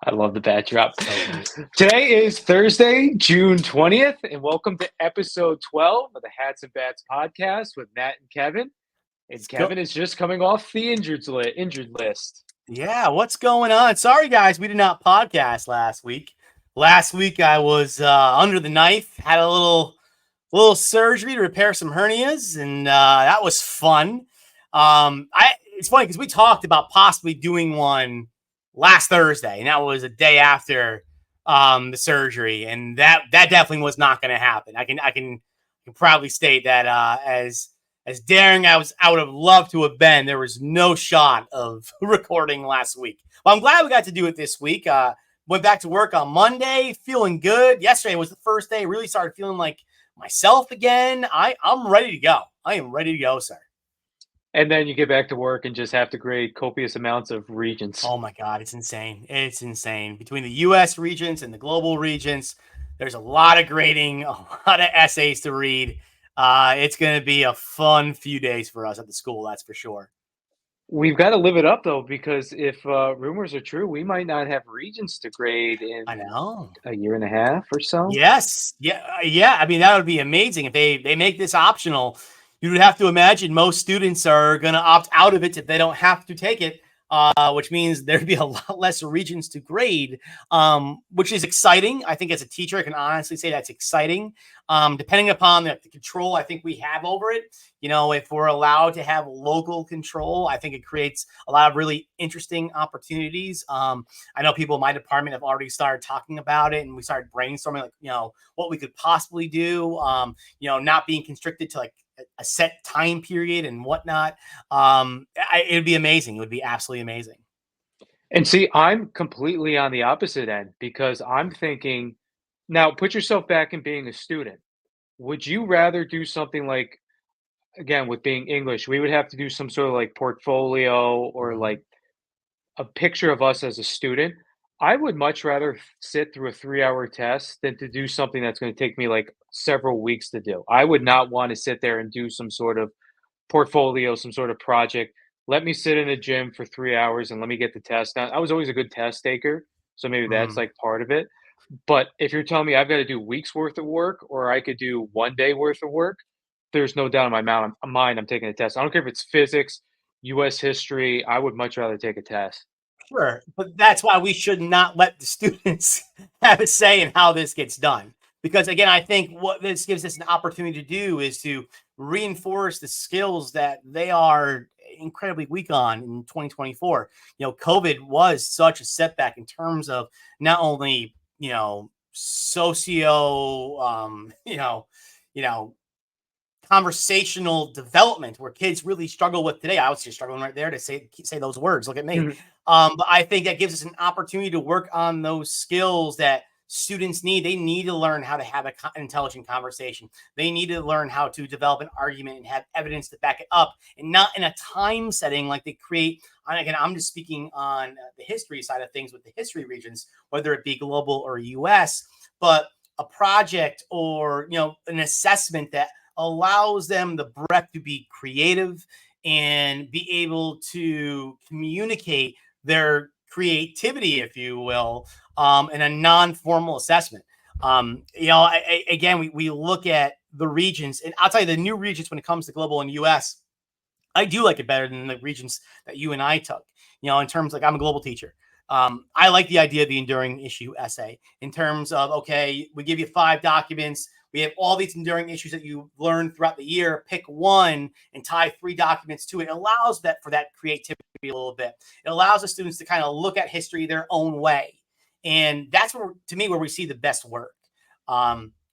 I love the backdrop. So great. Today is Thursday, June 20th, and welcome to episode 12 of the Hats and Bats podcast with Matt and Kevin. And Let's go. Kevin is just coming off the injured list. Yeah, what's going on? Sorry, guys, we did not podcast last week. Last week I was under the knife, had a little surgery to repair some hernias, and that was fun. It's funny because we talked about possibly doing one last Thursday, and that was a day after the surgery, and that definitely was not going to happen. I can proudly state that as daring as I would have loved to have been, there was no shot of recording last week. Well, I'm glad we got to do it this week. Went back to work on Monday, feeling good. Yesterday was the first day I really started feeling like myself again. I'm ready to go. I am ready to go, sir. And then you get back to work and just have to grade copious amounts of regents. Oh my God, it's insane. It's insane. Between the US regents and the global regents, there's a lot of grading, a lot of essays to read. It's going to be a fun few days for us at the school, that's for sure. We've got to live it up, though, because if rumors are true, we might not have regents to grade in I know. a year and a half or so. Yes. Yeah. I mean, that would be amazing if they make this optional. You would have to imagine most students are going to opt out of it if they don't have to take it, which means there'd be a lot less regents to grade, which is exciting. I think as a teacher, I can honestly say that's exciting. Depending upon the control I think we have over it, if we're allowed to have local control, I think it creates a lot of really interesting opportunities. I know people in my department have already started talking about it, and we started brainstorming, what we could possibly do, not being constricted to like a set time period and whatnot. It'd be amazing. It would be absolutely amazing. And see, I'm completely on the opposite end because I'm thinking, now put yourself back in being a student. Would you rather do something like, again, with being English, we would have to do some sort of like portfolio or Mhm. like a picture of us as a student? I would much rather sit through a 3-hour test than to do something that's going to take me like several weeks to do. I would not want to sit there and do some sort of portfolio, some sort of project. Let me sit in a gym for 3 hours and let me get the test done. I was always a good test taker, so maybe that's Mhm. like part of it. But if you're telling me I've got to do weeks worth of work or I could do 1 day worth of work, there's no doubt in my mind I'm taking a test. I don't care if it's physics, US history, I would much rather take a test. Sure, but that's why we should not let the students have a say in how this gets done. Because again, I think what this gives us an opportunity to do is to reinforce the skills that they are incredibly weak on in 2024. COVID was such a setback in terms of not only, socio, you know, conversational development where kids really struggle with today. I was just struggling right there to say those words. Look at me. Mhm. But I think that gives us an opportunity to work on those skills that students need. They need to learn how to have an intelligent conversation. They need to learn how to develop an argument and have evidence to back it up, and not in a time setting like they create. And again, I'm just speaking on the history side of things with the history regions, whether it be global or US, but a project or an assessment that allows them the breadth to be creative and be able to communicate their creativity, if you will, in a non-formal assessment. Again, we look at the regions, and I'll tell you the new regions when it comes to global and US, I do like it better than the regions that you and I took. In terms like I'm a global teacher. I like the idea of the enduring issue essay in terms of, okay, we give you 5 documents. We have all these enduring issues that you learn throughout the year. Pick one and tie 3 documents to it. It allows that for that creativity a little bit. It allows the students to kind of look at history their own way. And that's where, to me, where we see the best work.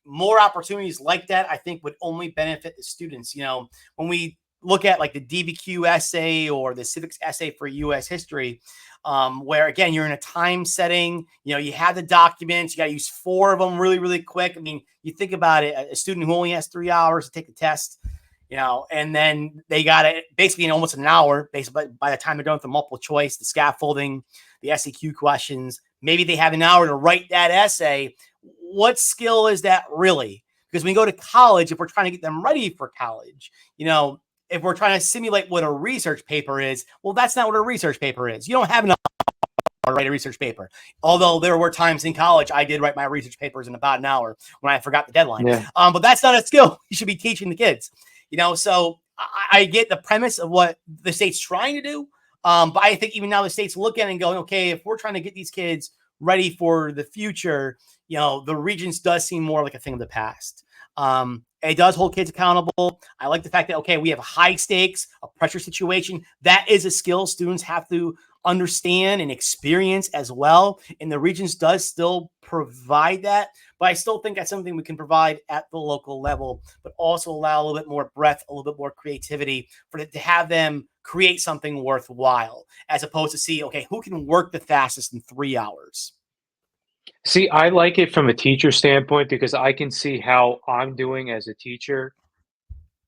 More opportunities like that, I think, would only benefit the students. When we look at like the DBQ essay or the civics essay for US history, where again, you're in a time setting, you have the documents, you got to use 4 of them really, really quick. I mean, you think about it, a student who only has 3 hours to take the test, and then they got it basically in almost an hour, basically by the time they're done with the multiple choice, the scaffolding, the SEQ questions, maybe they have an hour to write that essay. What skill is that really? Because when you go to college, if we're trying to get them ready for college, if we're trying to simulate what a research paper is, well, that's not what a research paper is. You don't have enough or write a research paper. Although there were times in college I did write my research papers in about an hour when I forgot the deadline. Yeah. But that's not a skill you should be teaching the kids. So I get the premise of what the state's trying to do. But I think even now the state's looking at it and going, okay, if we're trying to get these kids ready for the future, the Regents does seem more like a thing of the past. It does hold kids accountable. I like the fact that, okay, we have high stakes, a pressure situation. That is a skill students have to understand and experience as well. And the Regents does still provide that. But I still think that's something we can provide at the local level, but also allow a little bit more breadth, a little bit more creativity to have them create something worthwhile, as opposed to see, okay, who can work the fastest in 3 hours? See, I like it from a teacher standpoint because I can see how I'm doing as a teacher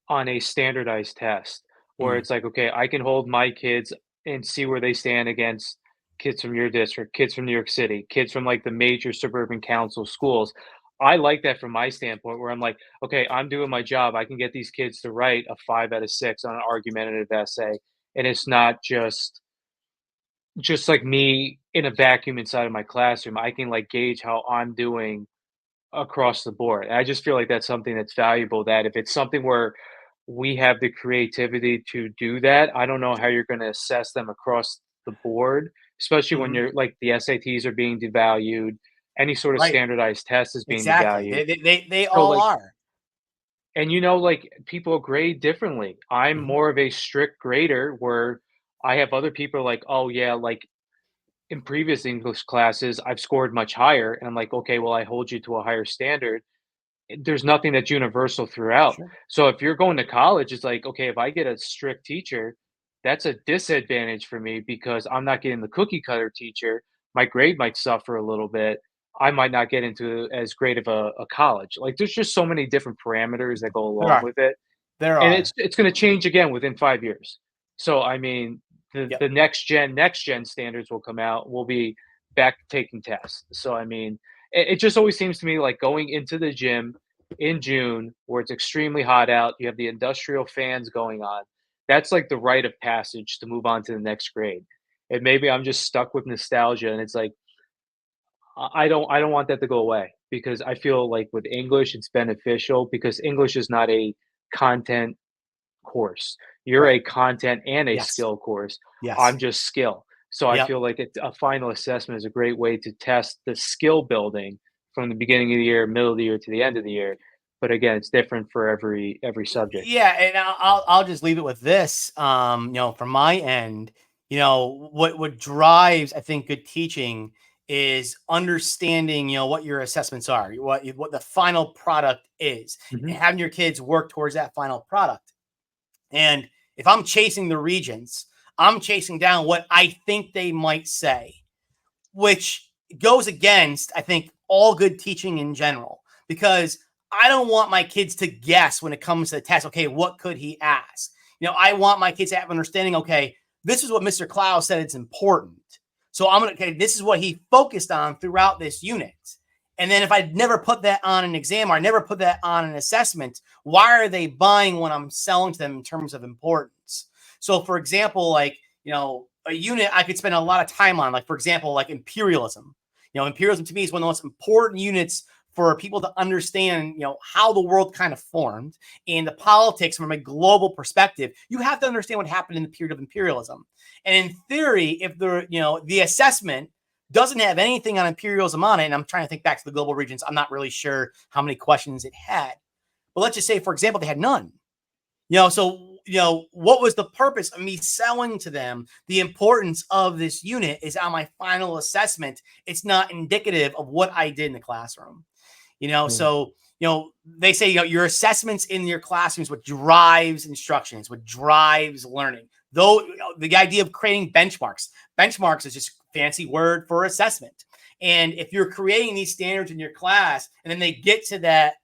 on a standardized test where Mm, it's like, okay, I can hold my kids and see where they stand against kids from your district, kids from New York City, kids from like the major suburban council schools. I like that from my standpoint where I'm like, okay, I'm doing my job. I can get these kids to write a 5 out of 6 on an argumentative essay. And it's not just like me in a vacuum inside of my classroom. I can like gauge how I'm doing across the board. And I just feel like that's something that's valuable, that if it's something where we have the creativity to do that, I don't know how you're gonna assess them across the board, especially when mhm. you're like the SATs are being devalued, any sort of Right. standardized test is being Exactly. devalued. They So, all like, are. and like people grade differently. I'm Mhm. more of a strict grader where I have other people like, "Oh, yeah, like, in previous English classes, I've scored much higher." And I'm like, "Okay, well, I hold you to a higher standard." There's nothing that's universal throughout. Sure. So if you're going to college, it's like, okay, if I get a strict teacher, that's a disadvantage for me because I'm not getting the cookie cutter teacher. My grade might suffer a little bit. I might not get into as great of a college. Like there's just so many different parameters that go There along are. with it. There And it's are. it's gonna change again within 5 years. So, I mean, Yep. the next gen standards will come out, we'll be back taking tests. So, I mean, it just always seems to me like going into the gym in June where it's extremely hot out, you have the industrial fans going on. That's like the rite of passage to move on to the next grade. And maybe I'm just stuck with nostalgia and it's like, I don't want that to go away because I feel like with English, it's beneficial because English is not a content course. You're Right. a content and a Yes. skill course. I'm Yes. just skill. So I Yep. feel like a final assessment is a great way to test the skill building from the beginning of the year, middle of the year to the end of the year. But again, it's different for every subject. Yeah, and I'll just leave it with this. From my end, what drives, I think, good teaching is understanding, what your assessments are, what the final product is, and Mhm. having your kids work towards that final product. And if I'm chasing the Regents, I'm chasing down what I think they might say, which goes against, I think, all good teaching in general, because I don't want my kids to guess when it comes to the test. Okay, what could he ask? I want my kids to have understanding. Okay, this is what Mr. Clow said it's important. So okay, this is what he focused on throughout this unit. And then if I never put that on an exam or I never put that on an assessment, why are they buying what I'm selling to them in terms of importance? So, for example, like, a unit I could spend a lot of time on, like, for example, like imperialism. Imperialism to me is one of the most important units for people to understand, how the world kind of formed and the politics from a global perspective. You have to understand what happened in the period of imperialism. And in theory, if the assessment doesn't have anything on imperialism on it, and I'm trying to think back to the global regions, I'm not really sure how many questions it had. But let's just say, for example, they had none. What was the purpose of me selling to them the importance of this unit is on my final assessment. It's not indicative of what I did in the classroom. Mm. So, they say, your assessments in your classrooms, what drives instruction, is what drives learning. Though, the idea of creating benchmarks is just a fancy word for assessment. And if you're creating these standards in your class and then they get to that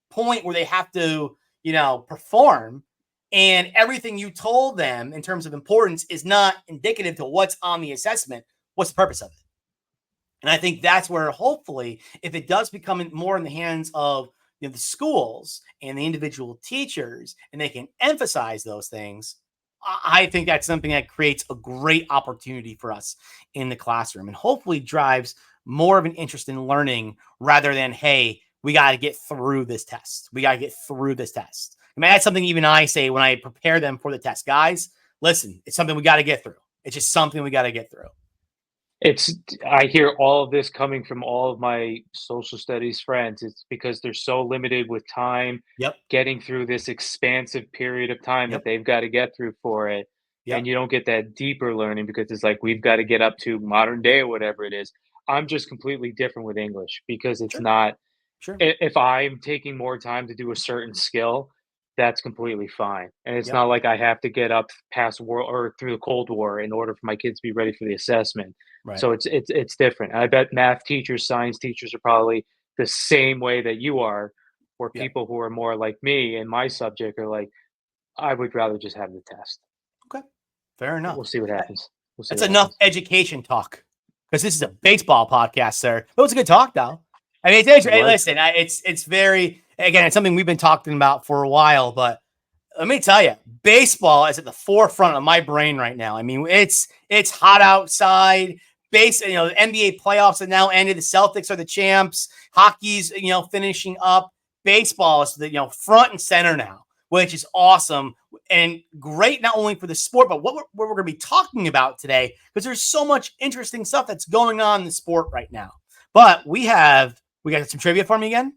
point where they have to, perform, and everything you told them in terms of importance is not indicative to what's on the assessment, what's the purpose of it? And I think that's where, hopefully, if it does become more in the hands of, the schools and the individual teachers, and they can emphasize those things, I think that's something that creates a great opportunity for us in the classroom and hopefully drives more of an interest in learning rather than, hey, we got to get through this test. We got to get through this test. I mean, that's something even I say when I prepare them for the test. Guys, listen, it's something we got to get through. It's just something we got to get through. It's I hear all of this coming from all of my social studies friends. It's because they're so limited with time Yep. getting through this expansive period of time that Yep. they've got to get through for it. And Yep. you don't get that deeper learning because it's like we've got to get up to modern day or whatever it is. I'm just completely different with English because it's Sure. not Sure. if I'm taking more time to do a certain skill, that's completely fine. And it's Yep. not like I have to get up past world or through the Cold War in order for my kids to be ready for the assessment. Right. So it's different. I bet math teachers, science teachers are probably the same way that you are, where Yep. people who are more like me in my subject are like, I would rather just have the test. Okay. Fair But enough. we'll see what happens. We'll see That's what enough happens. education talk because this is a baseball podcast, sir. But it's a good talk, though. I mean, it's, It hey, was. listen, it's very again, it's something we've been talking about for a while. But let me tell you, baseball is at the forefront of my brain right now. I mean, it's hot outside. The NBA playoffs have now ended. The Celtics are the champs. Hockey's finishing up. Baseball is the front and center now, which is awesome and great not only for the sport, but what we're going to be talking about today because there's so much interesting stuff that's going on in the sport right now. But we got some trivia for me again.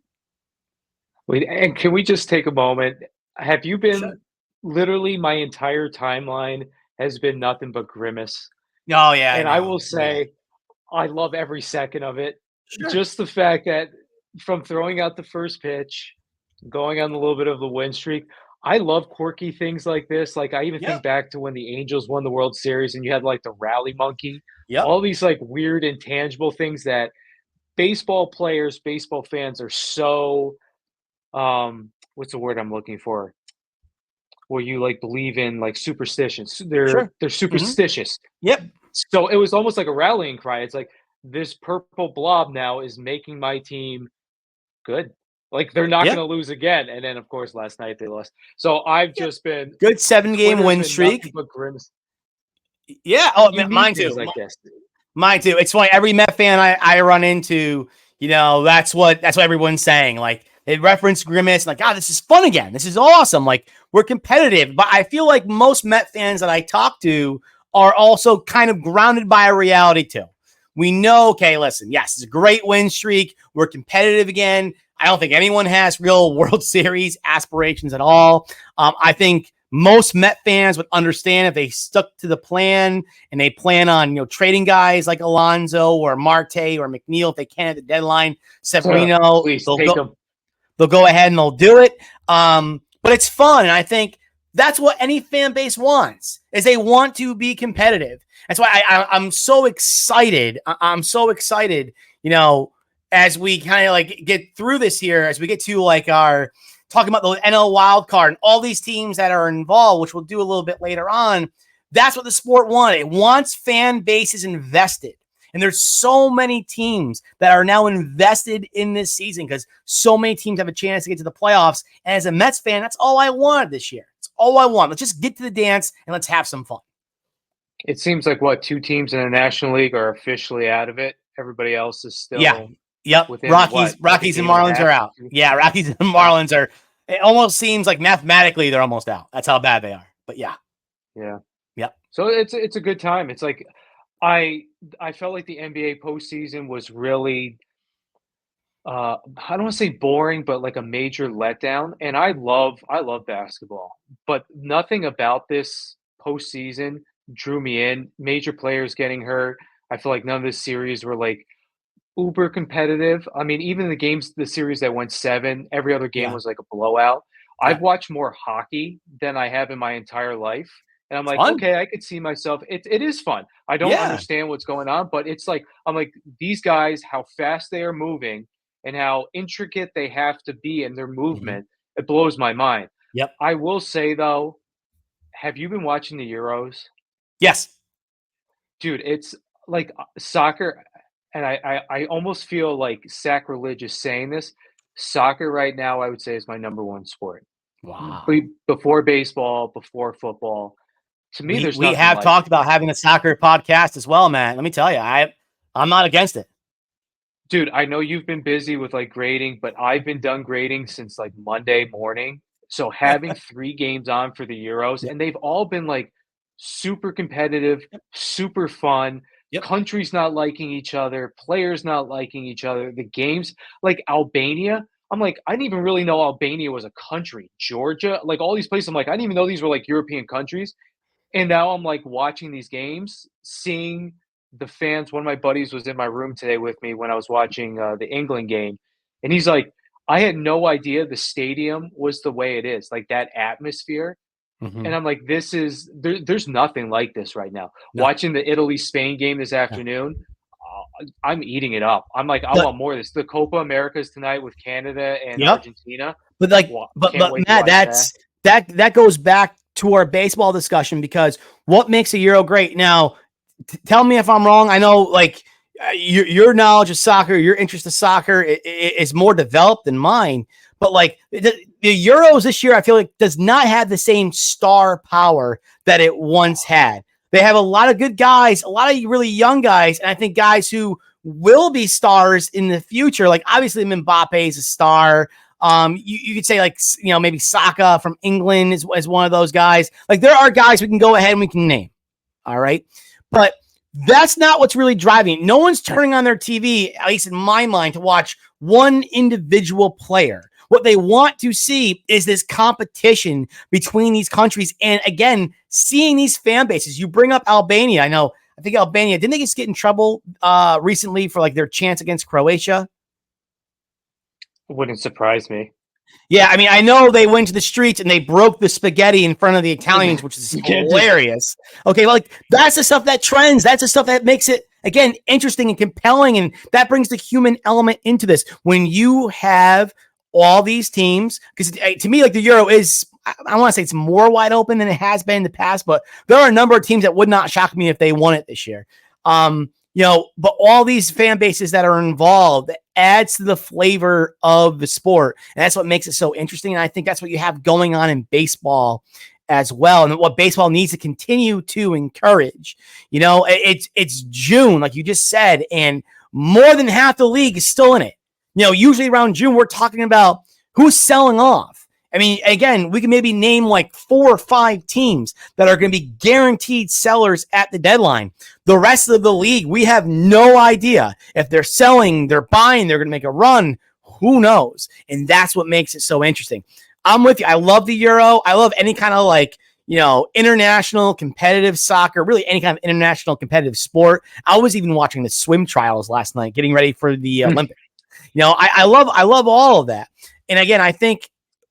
Wait, and can we just take a moment? Have you been Sure. literally my entire timeline has been nothing but grimace. Oh yeah, I And I know. will Yeah. say I love every second of it. Sure. Just the fact that from throwing out the first pitch, going on a little bit of the win streak, I love quirky things like this. Like I even Yep. think back to when the Angels won the World Series and you had like the rally monkey, Yep. all these like weird intangible things that baseball players, baseball fans are so what's the word I'm looking for? Where you like believe in like superstitions. They're Sure. they're Hmm. superstitious. Yep. So it was almost like a rallying cry. It's like this purple blob now is making my team good. Like they're not Yep. going to lose again. And then of course last night they lost. So I've Yep. just been Good 7 game Twitter's win been nothing streak. but grimace. Yeah. Oh, You need mine things too. like this. Mine too. It's funny. Every Met fan I run into, that's what everyone's saying. Like they reference Grimace, like, this is fun again. This is awesome. Like we're competitive. But I feel like most Met fans that I talk to are also kind of grounded by a reality too. We know, okay, listen, yes, it's a great win streak. We're competitive again. I don't think anyone has real World Series aspirations at all. I think most Met fans would understand if they stuck to the plan and they plan on trading guys like Alonso or Marte or McNeil if they can at the deadline. Severino, Please take them. they'll go ahead and they'll do it. But it's fun, and I think that's what any fan base wants is they want to be competitive. That's why I'm so excited. I'm so excited. As we kind of like get through this here, as we get to like our talking about the NL wild card and all these teams that are involved, which we'll do a little bit later on. That's what the sport wanted. It wants fan bases invested. And there's so many teams that are now invested in this season because so many teams have a chance to get to the playoffs. And as a Mets fan, that's all I wanted this year. It's all I want. Let's just get to the dance and let's have some fun. It seems like what two teams in the National League are officially out of it. Everybody else is Yeah. still Yep. within Rockies, what, like a Rockies and game and a Marlins are half? out. Yeah, Rockies and Yeah. Marlins are. It almost seems like mathematically they're almost out. That's how bad they are. But yeah. Yeah. Yep. So it's a good time. It's like I I felt like the NBA postseason was really I don't want to say boring, but like a major letdown. And I love basketball, but nothing about this postseason drew me in. Major players getting hurt. I feel like none of this series were like uber competitive. I mean, even the series that went seven, every other game Yeah. was like a blowout. I've Yeah. watched more hockey than I have in my entire life. And I'm like, Fun. okay, I could see myself. It is fun. I don't Yeah. understand what's going on, but it's like, I'm like, these guys, how fast they are moving and how intricate they have to be in their Mm-hmm. movement, it blows my mind. Yep. I will say though, have you been watching the Euros? Yes. Dude, it's like, soccer and I almost feel, like, sacrilegious saying this. Soccer right now, I would say, is my number 1 sport. Wow. Before baseball, before football. To me, We there's we nothing have like talked it. about having a soccer podcast as well, man. Let me tell you, I'm not against it. Dude, I know you've been busy with like grading, but I've been done grading since like Monday morning. So having 3 games on for the Euros, Yep. and they've all been like super competitive, super fun. Yep. Countries not liking each other, players not liking each other. The games, like Albania, I'm like, I didn't even really know Albania was a country. Georgia, like all these places, I'm like, I didn't even know these were like European countries. And now I'm like watching these games, seeing the fans. One of my buddies was in my room today with me when I was watching the England game, and he's like, "I had no idea the stadium was the way it is, like that atmosphere." Hmm. And I'm like, There's nothing like this right now." No. Watching the Italy Spain game this No. afternoon, I'm eating it up. I'm like, I But want more of this. The Copa Americas tonight with Canada and yep. Argentina. But like, Can't but wait to Matt, watch that. that goes back to our baseball discussion because what makes a Euro great? Now, tell me if I'm wrong. I know like your knowledge of soccer, your interest in soccer is more developed than mine. But like the Euros this year, I feel like does not have the same star power that it once had. They have a lot of good guys, a lot of really young guys, and I think guys who will be stars in the future. Like obviously Mbappe is a star. You could say like maybe Saka from England is one of those guys. Like there are guys we can go ahead and we can name. All right, but that's not what's really driving it. No one's turning on their TV, at least in my mind, to watch one individual player. What they want to see is this competition between these countries. And again, seeing these fan bases. You bring up Albania. I think Albania, didn't they just get in trouble recently for like their chance against Croatia? Wouldn't surprise me. Yeah, I mean, I know they went to the streets and they broke the spaghetti in front of the Italians, which is You can't just hilarious. Okay, like that's the stuff that trends. That's the stuff that makes it again interesting and compelling, and that brings the human element into this. When you have all these teams, because to me, like the Euro is, I want to say it's more wide open than it has been in the past, but there are a number of teams that would not shock me if they won it this year. But all these fan bases that are involved adds to the flavor of the sport. And that's what makes it so interesting. And I think that's what you have going on in baseball as well. And what baseball needs to continue to encourage. It's June, like you just said, and more than half the league is still in it. Usually around June, we're talking about who's selling off. I mean, again, we can maybe name like 4 or 5 teams that are going to be guaranteed sellers at the deadline. The rest of the league, we have no idea if they're selling, they're buying, they're going to make a run. Who knows? And that's what makes it so interesting. I'm with you. I love the Euro. I love any kind of like, international competitive soccer, really any kind of international competitive sport. I was even watching the swim trials last night, getting ready for the Olympics. I love all of that. And again, I think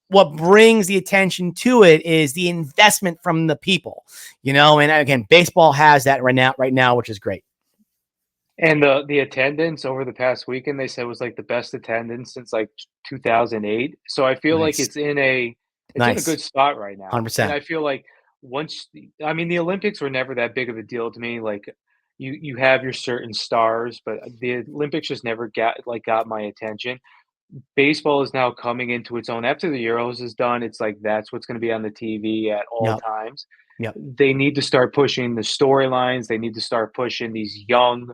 what brings the attention to it is the investment from the people, and again, baseball has that right now, which is great. And the attendance over the past weekend, they said was like the best attendance since like 2008. So I feel like Nice. it's in a Nice. good spot right now. And 100%. I feel like I mean, the Olympics were never that big of a deal to me. Like you have your certain stars, but the Olympics just never got my attention. Baseball is now coming into its own after the Euros is done. It's like that's what's going to be on the TV at all Yep. times. Yep. They need to start pushing the storylines. They need to start pushing these young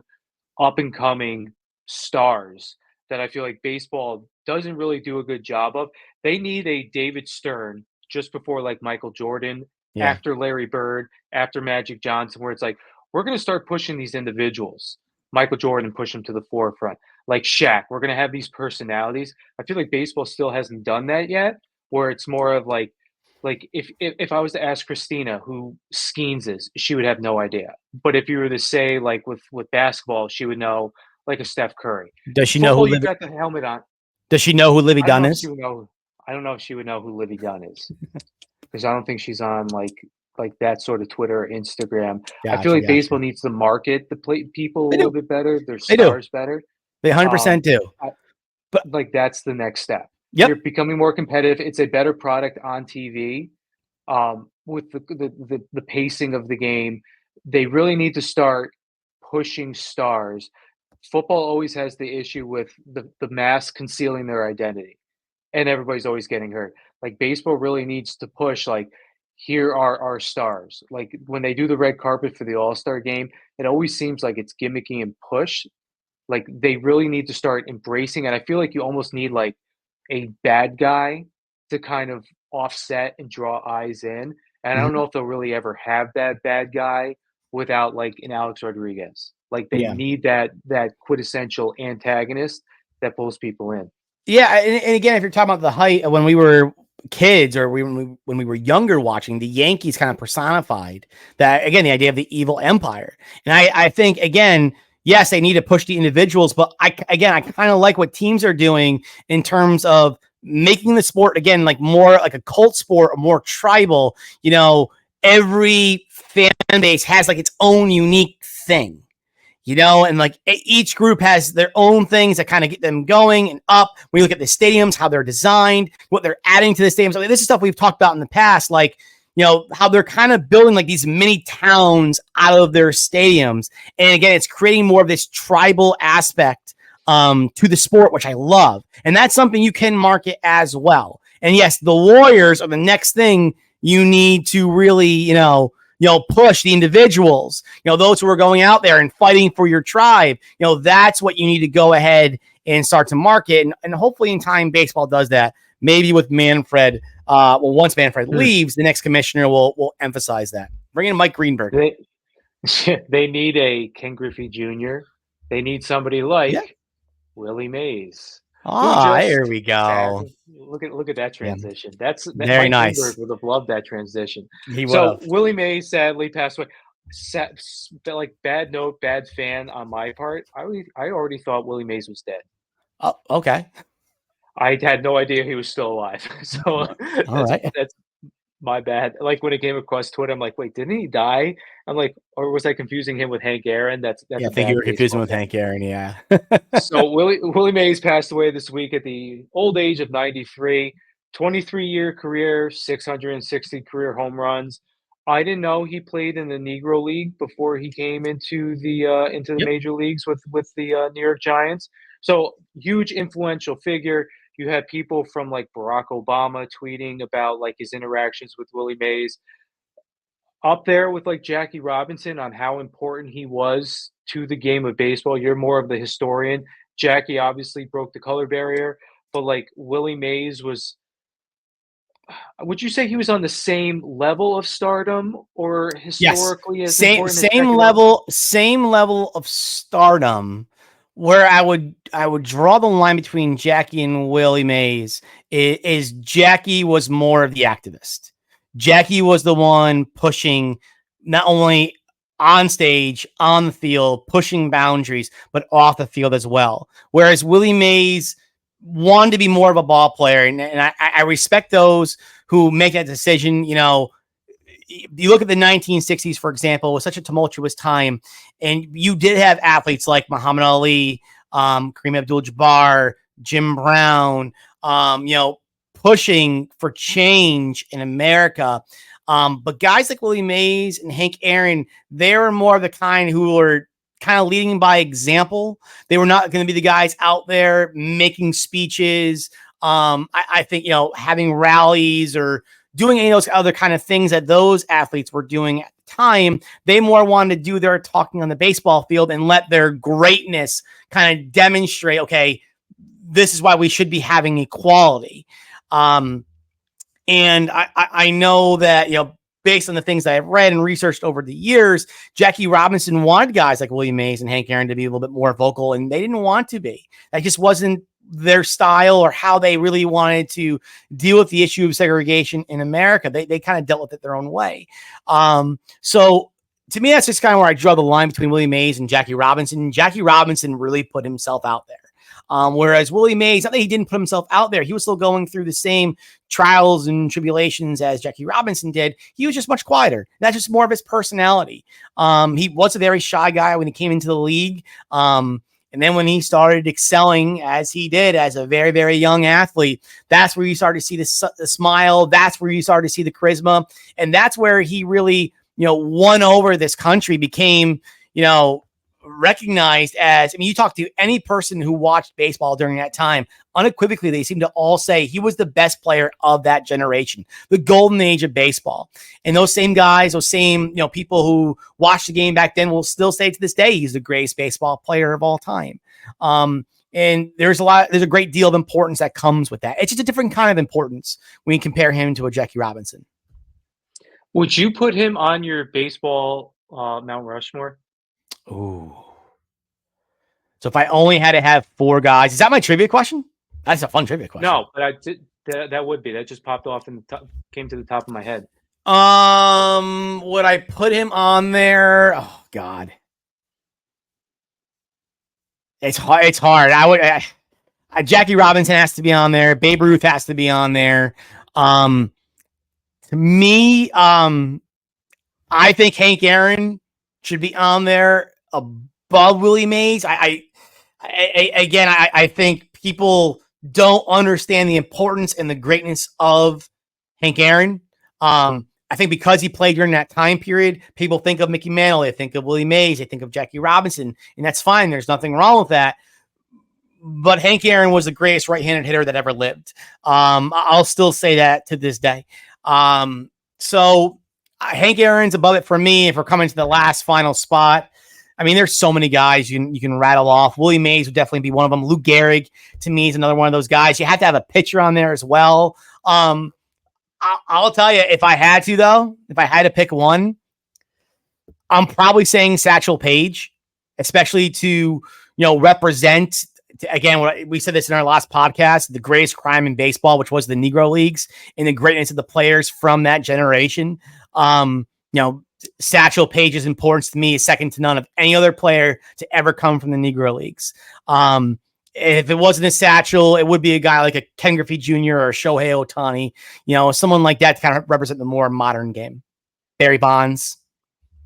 up and coming stars that I feel like baseball doesn't really do a good job of. They need a David Stern just before like Michael Jordan, Yeah. after Larry Bird, after Magic Johnson, where it's like, we're going to start pushing these individuals. Michael Jordan push them to the forefront. Like Shaq, we're going to have these personalities. I feel like baseball still hasn't done that yet, where it's more of like if I was to ask Christina who Skeens is, she would have no idea. But if you were to say like with basketball, she would know like a Steph Curry. Does she know who Football, you've Livy? got the helmet on. Does she know who Livy I don't Dunn know if she is? would know. I don't know if she would know who Livy Dunn is because I don't think she's on like that sort of Twitter or Instagram. I feel Gotcha. like Gotcha. baseball needs to market the people a They little do. bit better, their They do. stars better. They 100% Um, do. I, But like that's the next step. You're yep. becoming more competitive. It's a better product on TV. With the pacing of the game, they really need to start pushing stars. Football always has the issue with the mask concealing their identity, and everybody's always getting hurt. Like baseball really needs to push. Like here are our stars. Like when they do the red carpet for the All-Star game, it always seems like it's gimmicky and push. Like they really need to start embracing, and I feel like you almost need like a bad guy to kind of offset and draw eyes in. And I don't Mhm. know if they'll really ever have that bad guy without like an Alex Rodriguez. Like they Yeah. need that quintessential antagonist that pulls people in. Yeah, and again, if you're talking about the height when we were kids or when we were younger watching, the Yankees kind of personified that again, the idea of the evil empire. And I think again, yes, they need to push the individuals, but I kind of like what teams are doing in terms of making the sport again like more like a cult sport or more tribal. Every fan base has like its own unique thing, and like each group has their own things that kind of get them going and up. When you look at the stadiums, how they're designed, what they're adding to the stadiums. I mean, this is stuff we've talked about in the past, like, how they're kind of building like these mini towns out of their stadiums. And again, it's creating more of this tribal aspect to the sport, which I love. And that's something you can market as well. And yes, the Warriors are the next thing you need to really, push the individuals, those who are going out there and fighting for your tribe. That's what you need to go ahead and start to market. And hopefully in time, baseball does that. Maybe with Manfred, once Manfred Hmm. leaves, the next commissioner will emphasize that. Bring in Mike Greenberg. They they need a Ken Griffey Jr. They need somebody Yeah. like Willie Mays, who Here just we go. sadly look at that Yeah. transition. That Very Mike Greenberg nice. would have loved that transition. He would So have. Willie Mays sadly passed away. Like bad note, bad fan on my part. I already thought Willie Mays was dead. Oh, okay. I had no idea he was still alive. So All right. that's my bad. Like when it came across Twitter, I'm like, wait, didn't he die? I'm like, or was I confusing him with Hank Aaron? That's Yeah, I a think you bad were confusing baseball with fan. Hank Aaron. Yeah. So Willie Mays passed away this week at the old age of 93. 23-year career, 660 career home runs. I didn't know he played in the Negro League before he came into the Yep. major leagues with the New York Giants. So huge influential figure. You had people from like Barack Obama tweeting about like his interactions with Willie Mays, up there with like Jackie Robinson on how important he was to the game of baseball. You're more of the historian. Jackie obviously broke the color barrier, but like Willie Mays was, would you say he was on the same level of stardom or Yes. historically as Same important as same Jackie Robinson? level, same level of stardom. Where I would draw the line between Jackie and Willie Mays is Jackie was more of the activist. Jackie was the one pushing not only on stage, on the field, pushing boundaries, but off the field as well. Whereas Willie Mays wanted to be more of a ball player, and I respect those who make that decision. You look at the 1960s, for example, it was such a tumultuous time, and you did have athletes like Muhammad Ali, Kareem Abdul-Jabbar, Jim Brown, pushing for change in America. But guys like Willie Mays and Hank Aaron, they were more of the kind who were kind of leading by example. They were not going to be the guys out there making speeches. I think, having rallies or doing any of those other kind of things that those athletes were doing at the time. They more wanted to do their talking on the baseball field and let their greatness kind of demonstrate, okay, this is why we should be having equality. And I know that, based on the things that I've read and researched over the years, Jackie Robinson wanted guys like Willie Mays and Hank Aaron to be a little bit more vocal, and they didn't want to be. That just wasn't their style or how they really wanted to deal with the issue of segregation in America. They kind of dealt with it their own way. So to me, that's just kind of where I draw the line between Willie Mays and Jackie Robinson. Jackie Robinson really put himself out there. Whereas Willie Mays, not that he didn't put himself out there, he was still going through the same trials and tribulations as Jackie Robinson did. He was just much quieter. That's just more of his personality. He was a very shy guy when he came into the league. And then when he started excelling as he did as a very, very young athlete, that's where you started to see the smile. That's where you started to see the charisma. And that's where he really, won over this country, became, recognized as, I mean, you talk to any person who watched baseball during that time, unequivocally, they seem to all say he was the best player of that generation, the golden age of baseball. And those same guys, those same, people who watched the game back then will still say to this day, he's the greatest baseball player of all time. And there's a great deal of importance that comes with that. It's just a different kind of importance when you compare him to a Jackie Robinson. Would you put him on your baseball Mount Rushmore? Ooh. So if I only had to have 4 guys, is that my trivia question? That's a fun trivia question. No, but that would be. That just popped off and came to the top of my head. Would I put him on there? Oh God. It's hard. It's hard. Jackie Robinson has to be on there. Babe Ruth has to be on there. To me, I think Hank Aaron should be on there above Willie Mays. I think people don't understand the importance and the greatness of Hank Aaron. I think because he played during that time period, people think of Mickey Mantle, they think of Willie Mays, they think of Jackie Robinson, and that's fine. There's nothing wrong with that. But Hank Aaron was the greatest right-handed hitter that ever lived. I'll still say that to this day. So Hank Aaron's above it for me. If we're coming to the last final spot, I mean, there's so many guys you can rattle off. Willie Mays would definitely be one of them. Lou Gehrig, to me, is another one of those guys. You have to have a pitcher on there as well. I'll tell you, if I had to pick one, I'm probably saying Satchel Paige, especially to, represent, again, we said this in our last podcast, the greatest crime in baseball, which was the Negro Leagues, and the greatness of the players from that generation. Satchel Paige's importance to me is second to none of any other player to ever come from the Negro Leagues. If it wasn't a Satchel, it would be a guy like a Ken Griffey Jr. or Shohei Ohtani, someone like that to kind of represent the more modern game. Barry Bonds.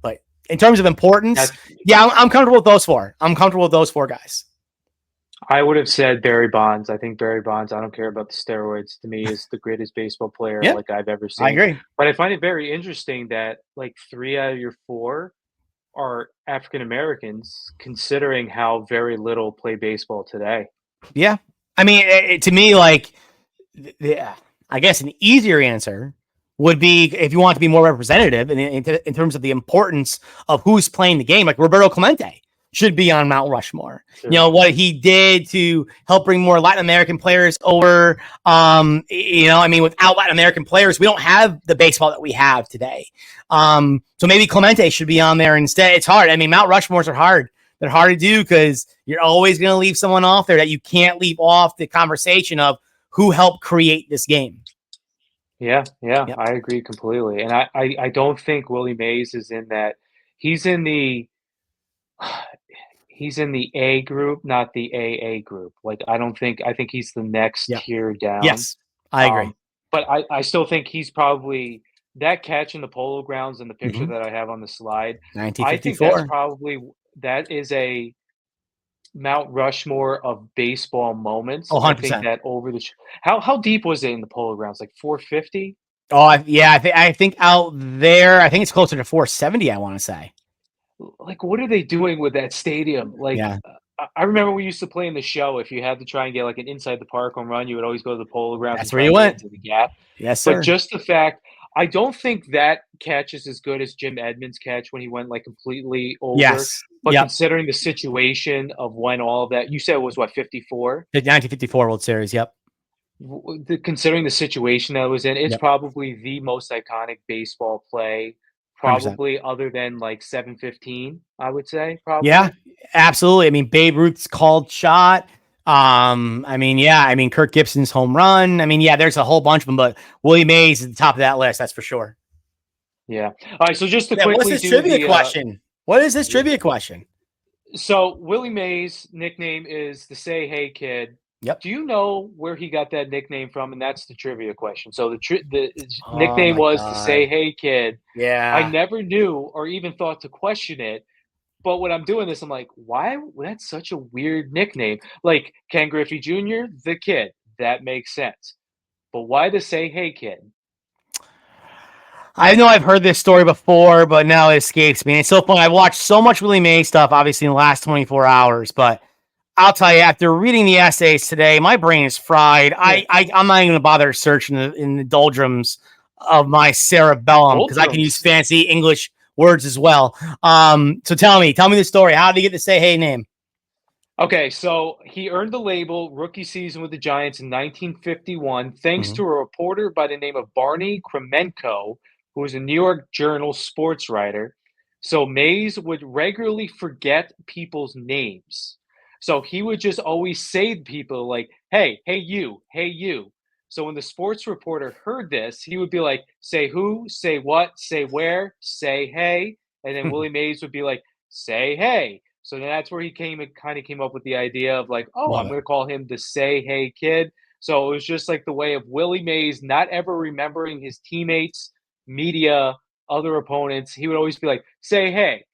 But in terms of importance, I'm comfortable with those 4. I'm comfortable with those 4 guys. I would have said Barry Bonds. I think Barry Bonds, I don't care about the steroids, to me is the greatest baseball player I've ever seen. I agree. But I find it very interesting that 3 out of your 4 are African Americans, considering how very little play baseball today. Yeah. I mean, to me, I guess an easier answer would be, if you want to be more representative in terms of the importance of who's playing the game, like Roberto Clemente should be on Mount Rushmore. Sure. What he did to help bring more Latin American players over. Without Latin American players, we don't have the baseball that we have today. So maybe Clemente should be on there instead. It's hard. I mean, Mount Rushmores are hard. They're hard to do because you're always going to leave someone off there that you can't leave off the conversation of who helped create this game. Yeah, I agree completely. And I don't think Willie Mays is in that. He's in the A group, not the AA group. I think he's the next tier down. Yes, I agree. But I still think he's probably that catch in the Polo Grounds in the picture that I have on the slide. 1954. I think that is a Mount Rushmore of baseball moments. Oh, 100%. I think that over the how deep was it in the Polo Grounds? Like 450? Oh, I think out there, I think it's closer to 470. I want to say. What are they doing with that stadium? I remember we used to play in the show. If you had to try and get an inside the park home run, you would always go to the Polo Grounds. That's where you went. Into the gap. Yes, sir. But just the fact, I don't think that catch is as good as Jim Edmonds' catch when he went completely over. Yes. But considering the situation of when all of that, you said it was 54? The 1954 World Series. Yep. Considering the situation that it was in, it's probably the most iconic baseball play. Probably 100%. Other than 7-15, I would say. Probably. Yeah, absolutely. I mean, Babe Ruth's called shot. Kirk Gibson's home run. There's a whole bunch of them, but Willie Mays is at the top of that list. That's for sure. Yeah. All right. So just to quickly what's this trivia question? What is this trivia question? So Willie Mays' nickname is the Say Hey Kid. Yep. Do you know where he got that nickname from? And that's the trivia question. So the nickname was the Say Hey Kid. Yeah. I never knew or even thought to question it. But when I'm doing this, I'm like, why? That's such a weird nickname. Like Ken Griffey Jr., the Kid. That makes sense. But why the Say Hey Kid? I know I've heard this story before, but now it escapes me. And it's so funny. I've watched so much Willie Mays stuff, obviously, in the last 24 hours. But I'll tell you, after reading the essays today, my brain is fried. Yeah. I'm not even going to bother searching in the doldrums of my cerebellum because I can use Doldrums. fancy English words as well. So tell me the story. How did he get the say hey name? Okay, so he earned the label rookie season with the Giants in 1951 thanks Mhm. to a reporter by the name of Barney Kremenko, who was a New York Journal sports writer. So Mays would regularly forget people's names. So he would just always say to people like, "Hey, hey you, hey you." So when the sports reporter heard this, he would be like, "Say who, say what, say where, say hey." And then Willie Mays would be like, "Say hey." So then that's where he kind of came up with the idea of like, oh, Love I'm it. going to call him the Say Hey Kid. So it was just like the way of Willie Mays not ever remembering his teammates, media, other opponents. He would always be like, Say Hey,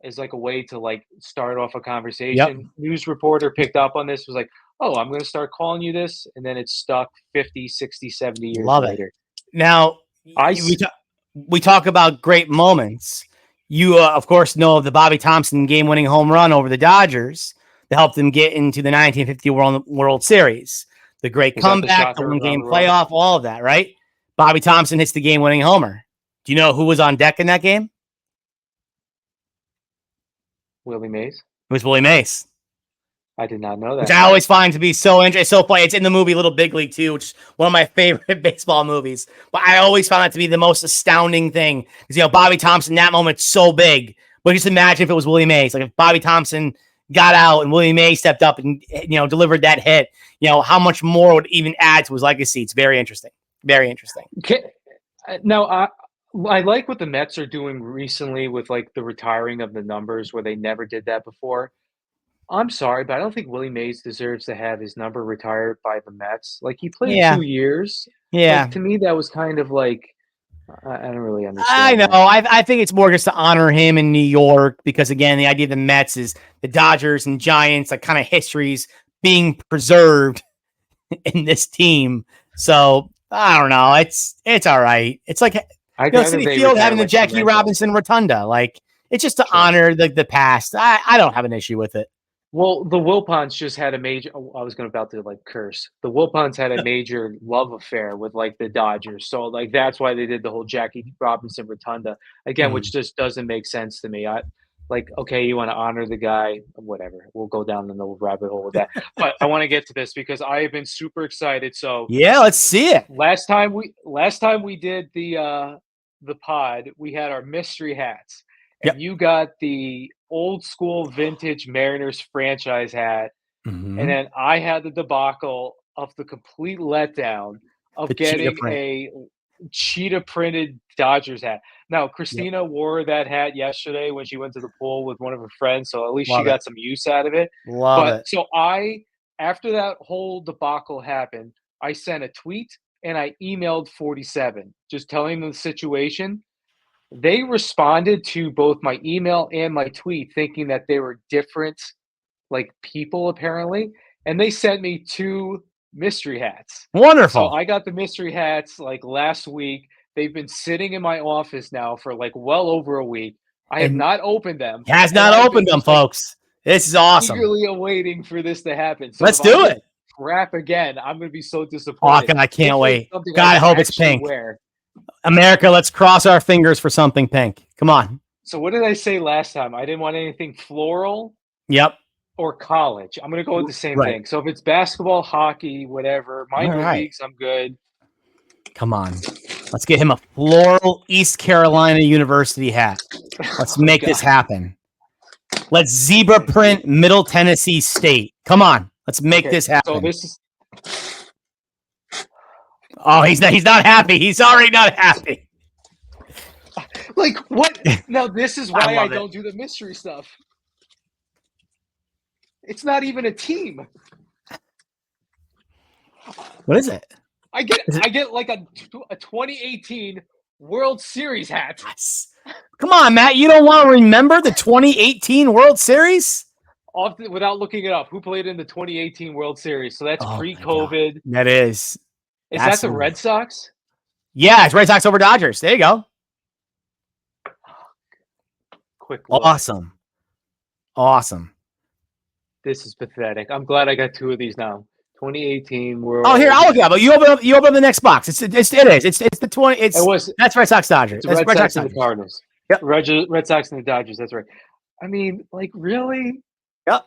is like a way to like start off a Yep. conversation. News reporter picked up on this, was like, oh, I'm going to start calling you this. And then it stuck 50, 60, 70 years Love it. later. Now, I, we talk about great moments. You, of course, know of the Bobby Thompson game-winning home run over the Dodgers that helped them get into the 1950 World Series. The great was that the comeback, the shocker around one-game the world? playoff, all of that, right? Bobby Thompson hits the game-winning homer. Do you know who was on deck in that game? Willie Mays? It was Willie Mays, I did not know which that. I always find to be so interesting. So funny. It's in the movie Little Big League too, which is one of my favorite baseball movies. But I always found that to be the most astounding thing because Bobby Thompson, that moment's so big. But just imagine if it was Willie Mays, like if Bobby Thompson got out and Willie Mays stepped up and delivered that hit. How much more would even add to his legacy? It's very interesting. Very interesting. Now, I like what the Mets are doing recently with like the retiring of the numbers where they never did that before. I'm sorry, but I don't think Willie Mays deserves to have his number retired by the Mets. Like he played Yeah. 2 years. Like Yeah. to me, that was kind of like I don't really I understand know. that. I think it's more just to honor him in New York because, again, the idea of the Mets is the Dodgers and Giants, like kind of histories being preserved in this team. So I don't know. It's all right. It's like I'd rather City they Field retire having the like Jackie Clemente. Robinson Rotunda. Like it's just to True. honor the past. I don't have an issue with it. Well, the Wilpons just had a major. Oh, I was going about to like curse. The Wilpons had a major love affair with like the Dodgers, so like that's why they did the whole Jackie Robinson Rotunda again, which Mm. just doesn't make sense to me. I like okay, you want to honor the guy, whatever. We'll go down the rabbit hole with that. But I want to get to this because I have been super excited. So Yeah, let's see it. last time we did the pod, we had our mystery hats, Yep. and you got the old school vintage Mariners franchise hat, and Mm-hmm. then I had the debacle of the complete letdown The of cheetah getting print. a cheetah printed Dodgers hat. Now, Yep. Christina wore that hat yesterday when she went to the pool with one of her friends, so at least she Love it. got some use out of it. Love But it. so after that whole debacle happened, I sent a tweet and I emailed 47 just telling them the situation. They responded to both my email and my tweet thinking that they were different like people apparently, and they sent me 2 mystery hats. So Wonderful. I got the mystery hats like last week. They've been sitting in my office now for like well over a week. I have And not opened them, has and not I've been opened them, just like folks. This is awesome. eagerly awaiting for this to happen. So Let's if I do get it. crap again, I'm gonna be so disappointed. Hawken, I can't Hopefully, it's wait. something I God, I can hope it's actually pink. wear. America, let's cross our fingers for something pink. Come on. So what did I say last time? I didn't want anything floral Yep. or college. I'm gonna go with the same Right. thing. So if it's basketball, hockey, whatever, All minor right. leagues, I'm good. Come on. Let's get him a floral East Carolina University hat. Let's Oh make this god. happen. Let's zebra print Middle Tennessee State. Come on. Let's make Okay, this so happen. this is Oh, he's not happy. He's already not happy. like what? Now this is I why I love it. don't do the mystery stuff. It's not even a team. What is it? I get Is it? I get like a 2018 World Series hat. Yes. Come on, Matt. You don't want to remember the 2018 World Series? Without looking it up, who played in the 2018 World Series? So that's Oh my God. pre-COVID. That is Is that the absolutely. Red Sox? Yeah, it's Red Sox over Dodgers. There you go. quick look. Awesome. Awesome. This is pathetic. I'm glad I got 2 of these now. 2018 Oh, here, World. I'll look it up. You open up the next box. It is. It's the 20. That's Red Sox Dodgers. It's That's Red Sox and Dodgers. the Cardinals. Yep. Red Sox and the Dodgers. That's right. I mean, like, really? Yep.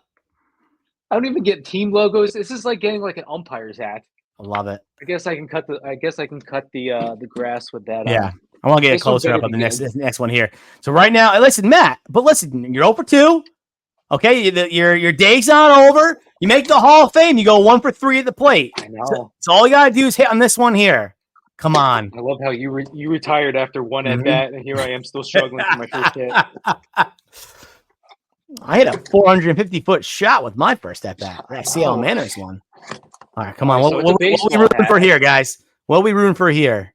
I don't even get team logos. This is like getting like an umpire's hat. I love it. I guess I can cut the grass with that. Yeah. I want to get a This one closer up better on the be next one here. So right now, listen, Matt, but listen, you're 0 for 2. Okay, your day's not over. You make the Hall of Fame. You go 1 for 3 at the plate. I know. So all you gotta do is hit on this one here. Come on. I love how you retired after one at bat, and here I am still struggling for my first hit. I hit a 450-foot shot with my first at bat. That Seattle Mariners one. All right, come on. So what are we rooting for here, guys? What are we rooting for here?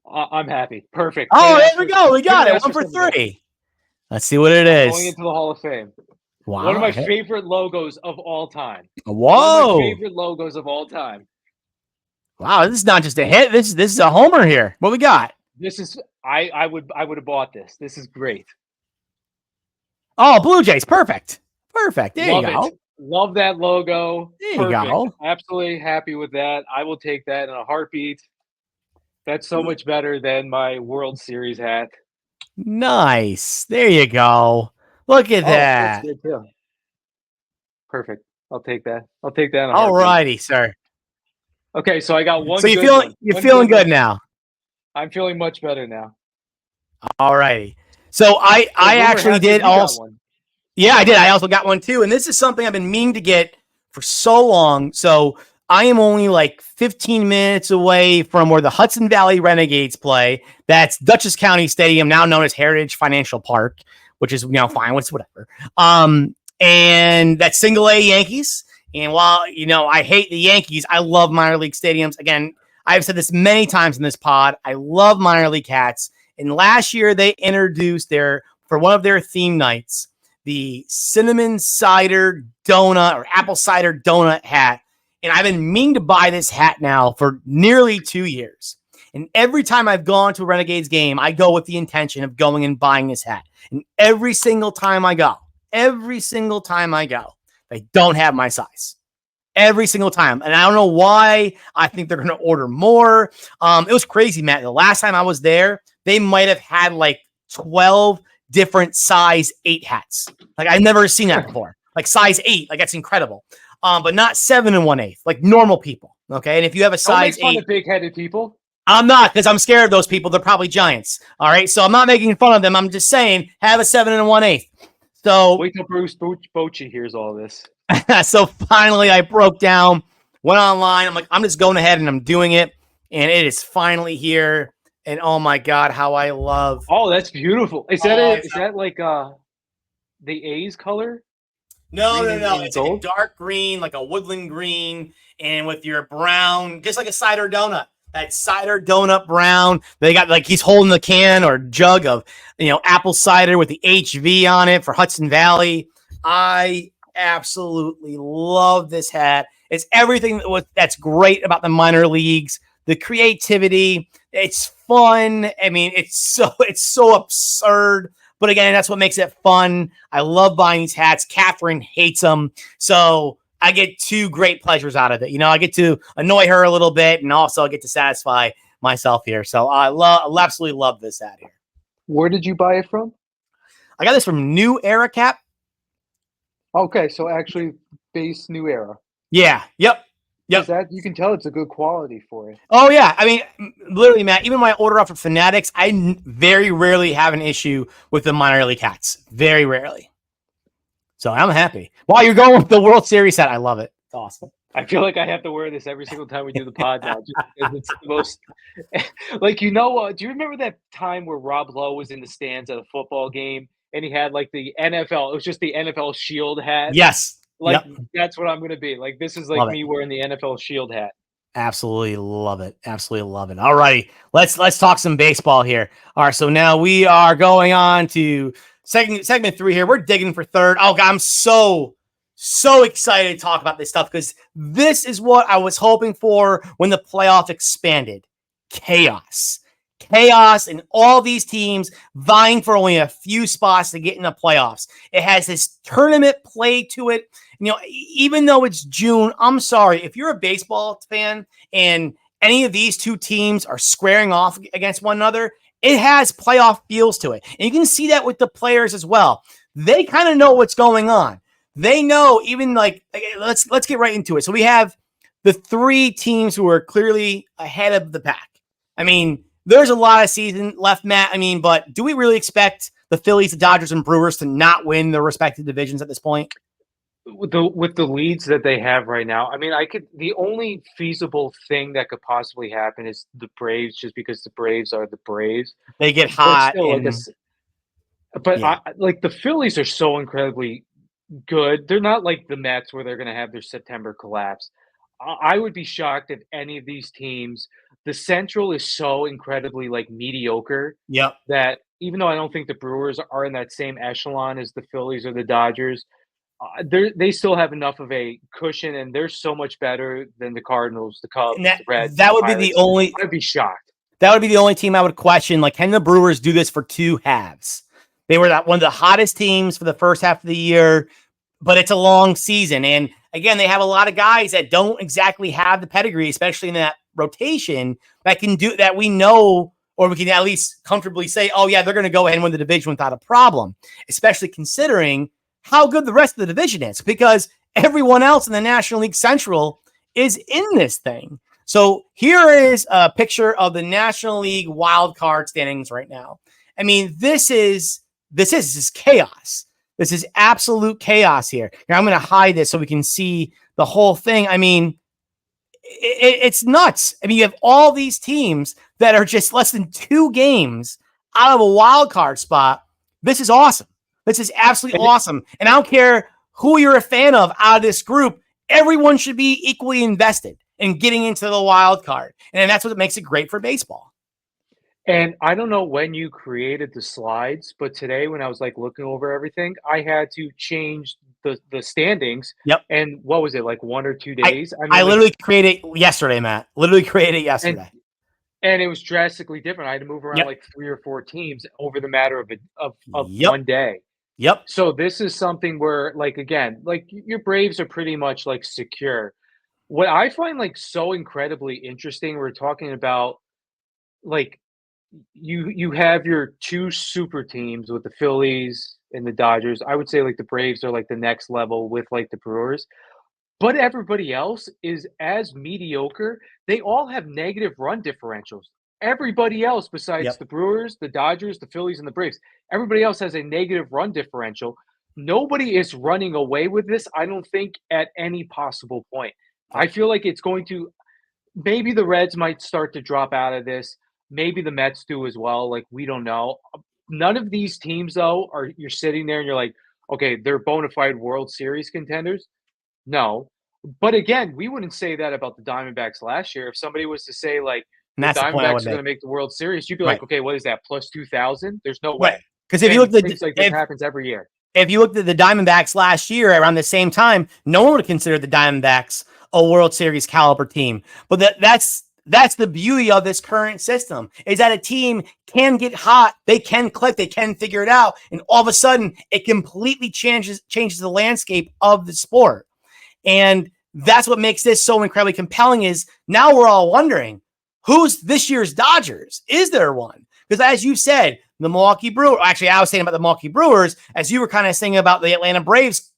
I'm happy. Perfect. Oh, there we go. We got it. 1 for 3. Let's see what it is. Going into the Hall of Fame. Wow. One of my favorite logos of all time. Whoa. One of my favorite logos of all time. Wow, this is not just a hit. This is a homer here. What we got? This is I would have bought this. This is great. Oh, Blue Jays. Perfect. Perfect. There you go. Love that logo. There you go. Absolutely happy with that. I will take that in a heartbeat. That's so much better than my World Series hat. Nice. There you go. Look at that. That's good too. Perfect. I'll take that. I'll take that. All righty, sir. Okay, so I got one. So you're feeling good now. I'm feeling much better now. All righty. So I actually did also. Yeah, I did. I also got one too, and this is something I've been meaning to get for so long. So I am only like 15 minutes away from where the Hudson Valley Renegades play. That's Dutchess County Stadium, now known as Heritage Financial Park, which is, fine. It's whatever. And that's single A Yankees. And while, I hate the Yankees, I love minor league stadiums. Again, I've said this many times in this pod. I love minor league hats. And last year they introduced for one of their theme nights, the cinnamon cider donut or apple cider donut hat. And I've been meaning to buy this hat now for nearly 2 years. And every time I've gone to a Renegades game, I go with the intention of going and buying this hat. And every single time I go, they don't have my size. Every single time. And I don't know why. I think they're going to order more. It was crazy, Matt. The last time I was there, they might have had like 12 different size 8 hats. Like, I've never seen that before. Like size 8. Like, that's incredible. But not 7 1/8, like normal people. Okay. And if you have a size 8. Don't make fun of big-headed people. I'm not, because I'm scared of those people. They're probably giants. All right. So I'm not making fun of them. I'm just saying, have a 7 1/8. So wait till Bruce Bochy hears all this. So finally I broke down, went online. I'm like, I'm just going ahead and I'm doing it. And it is finally here. And oh my God, how I love. Oh, that's beautiful. Is that like the A's color? No. It's like a dark green, like a woodland green, and with your brown, just like a cider donut. That cider donut brown. They got like he's holding the can or jug of apple cider with the HV on it for Hudson Valley. I absolutely love this hat. It's everything that's great about the minor leagues. The creativity, it's fun. I mean, it's so absurd. But again, that's what makes it fun. I love buying these hats. Catherine hates them. So I get 2 great pleasures out of it. I get to annoy her a little bit, and also I get to satisfy myself here. So I absolutely love this hat here. Where did you buy it from? I got this from New Era Cap. Okay, so actually base New Era. Yeah. Yep. That you can tell it's a good quality for it. Oh yeah, I mean, literally, Matt. Even when I order off of Fanatics, I very rarely have an issue with the minor league hats. Very rarely. So I'm happy. While you're going with the World Series hat, I love it. It's awesome. I feel like I have to wear this every single time we do the pod now. It's the most, like, do you remember that time where Rob Lowe was in the stands at a football game and he had like the NFL? It was just the NFL Shield hat. Yes. Like, That's what I'm going to be. Like, this is like love me it. wearing the NFL Shield hat. Absolutely love it. Absolutely love it. All righty. Let's talk some baseball here. All right. So now we are going on to segment 3 here. We're digging for third. Oh, God, I'm so excited to talk about this stuff because this is what I was hoping for when the playoff expanded. Chaos. chaos and all these teams vying for only a few spots to get in the playoffs. It has this tournament play to it. Even though it's June, I'm sorry, if you're a baseball fan and any of these two teams are squaring off against one another, it has playoff feels to it. And you can see that with the players as well. They kind of know what's going on. They know, even let's get right into it. So we have the three teams who are clearly ahead of the pack. I mean, there's a lot of season left, Matt. I mean, but do we really expect the Phillies, the Dodgers, and Brewers to not win their respective divisions at this point? With the leads that they have right now, I mean, the only feasible thing that could possibly happen is the Braves, just because the Braves are the Braves. They get But hot, still, yeah. the Phillies are so incredibly good. They're not like the Mets where they're going to have their September collapse. I would be shocked if any of these teams. The Central is so incredibly mediocre Yep. that even though I don't think the Brewers are in that same echelon as the Phillies or the Dodgers, they still have enough of a cushion, and they're so much better than the Cardinals, the Cubs, And the Reds, that the would be the Pirates. only I'd be shocked. That would be the only team I would question. Like, can the Brewers do this for two halves? They were one of the hottest teams for the first half of the year, but it's a long season. And again, they have a lot of guys that don't exactly have the pedigree, especially in that rotation, that can do that. We know, or we can at least comfortably say, oh yeah, they're going to go ahead and win the division without a problem, especially considering how good the rest of the division is, because everyone else in the National League Central is in this thing. So here is a picture of the National League wild card standings right now. I mean, this is chaos. This is absolute chaos here. Now, I'm going to hide this so we can see the whole thing. I mean, it's nuts. I mean, you have all these teams that are just less than 2 games out of a wild card spot. This is awesome. This is absolutely awesome. And I don't care who you're a fan of out of this group. Everyone should be equally invested in getting into the wild card. And that's what makes it great for baseball. And I don't know when you created the slides, but today when I was looking over everything, I had to change the standings. Yep. And what was it, 1 or 2 days? I literally created it yesterday, Matt. Literally created it yesterday. And it was drastically different. I had to move around 3 or 4 teams over the matter of one day. Yep. So this is something where, again, your Braves are pretty much secure. What I find so incredibly interesting, we're talking about you have your 2 super teams with the Phillies and the Dodgers. I would say the Braves are the next level with the Brewers. But everybody else is as mediocre. They all have negative run differentials. Everybody else besides the Brewers, the Dodgers, the Phillies, and the Braves, everybody else has a negative run differential. Nobody is running away with this, I don't think, at any possible point. I feel like it's going to – maybe the Reds might start to drop out of this. Maybe the Mets do as well. We don't know. None of these teams, though, you're sitting there and you're like, okay, they're bona fide World Series contenders. No. But again, we wouldn't say that about the Diamondbacks last year. If somebody was to say the Diamondbacks are going to make the World Series, you'd be like, okay, what is that, plus 2,000? There's no way. Because if you look at things like this happens every year. If you looked at the Diamondbacks last year around the same time, no one would consider the Diamondbacks a World Series caliber team. But that's the beauty of this current system, is that a team can get hot, they can click, they can figure it out, and all of a sudden it completely changes the landscape of the sport. And that's what makes this so incredibly compelling, is now we're all wondering, who's this year's Dodgers? Is there one? Because as you said, the Milwaukee Brewers, actually I was saying about the Milwaukee Brewers, as you were kind of saying about the Atlanta Braves,